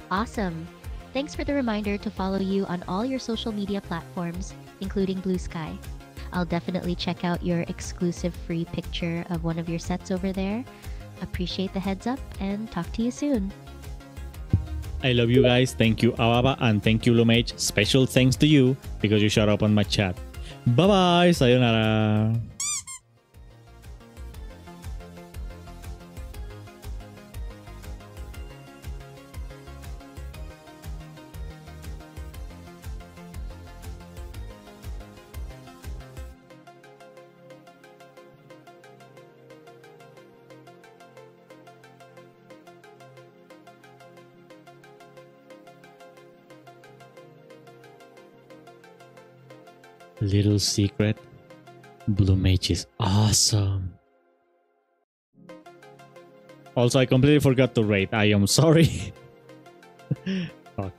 Awesome. Thanks for the reminder to follow you on all your social media platforms, including Blue Sky. I'll definitely check out your exclusive free picture of one of your sets over there. Appreciate the heads up and talk to you soon.
I love you guys. Thank you, Awaba, and thank you, Lumage. Special thanks to you because you showed up on my chat. Bye-bye. Sayonara. Little secret, Blue Mage is awesome. Also, I completely forgot to rate. I am sorry. Fuck.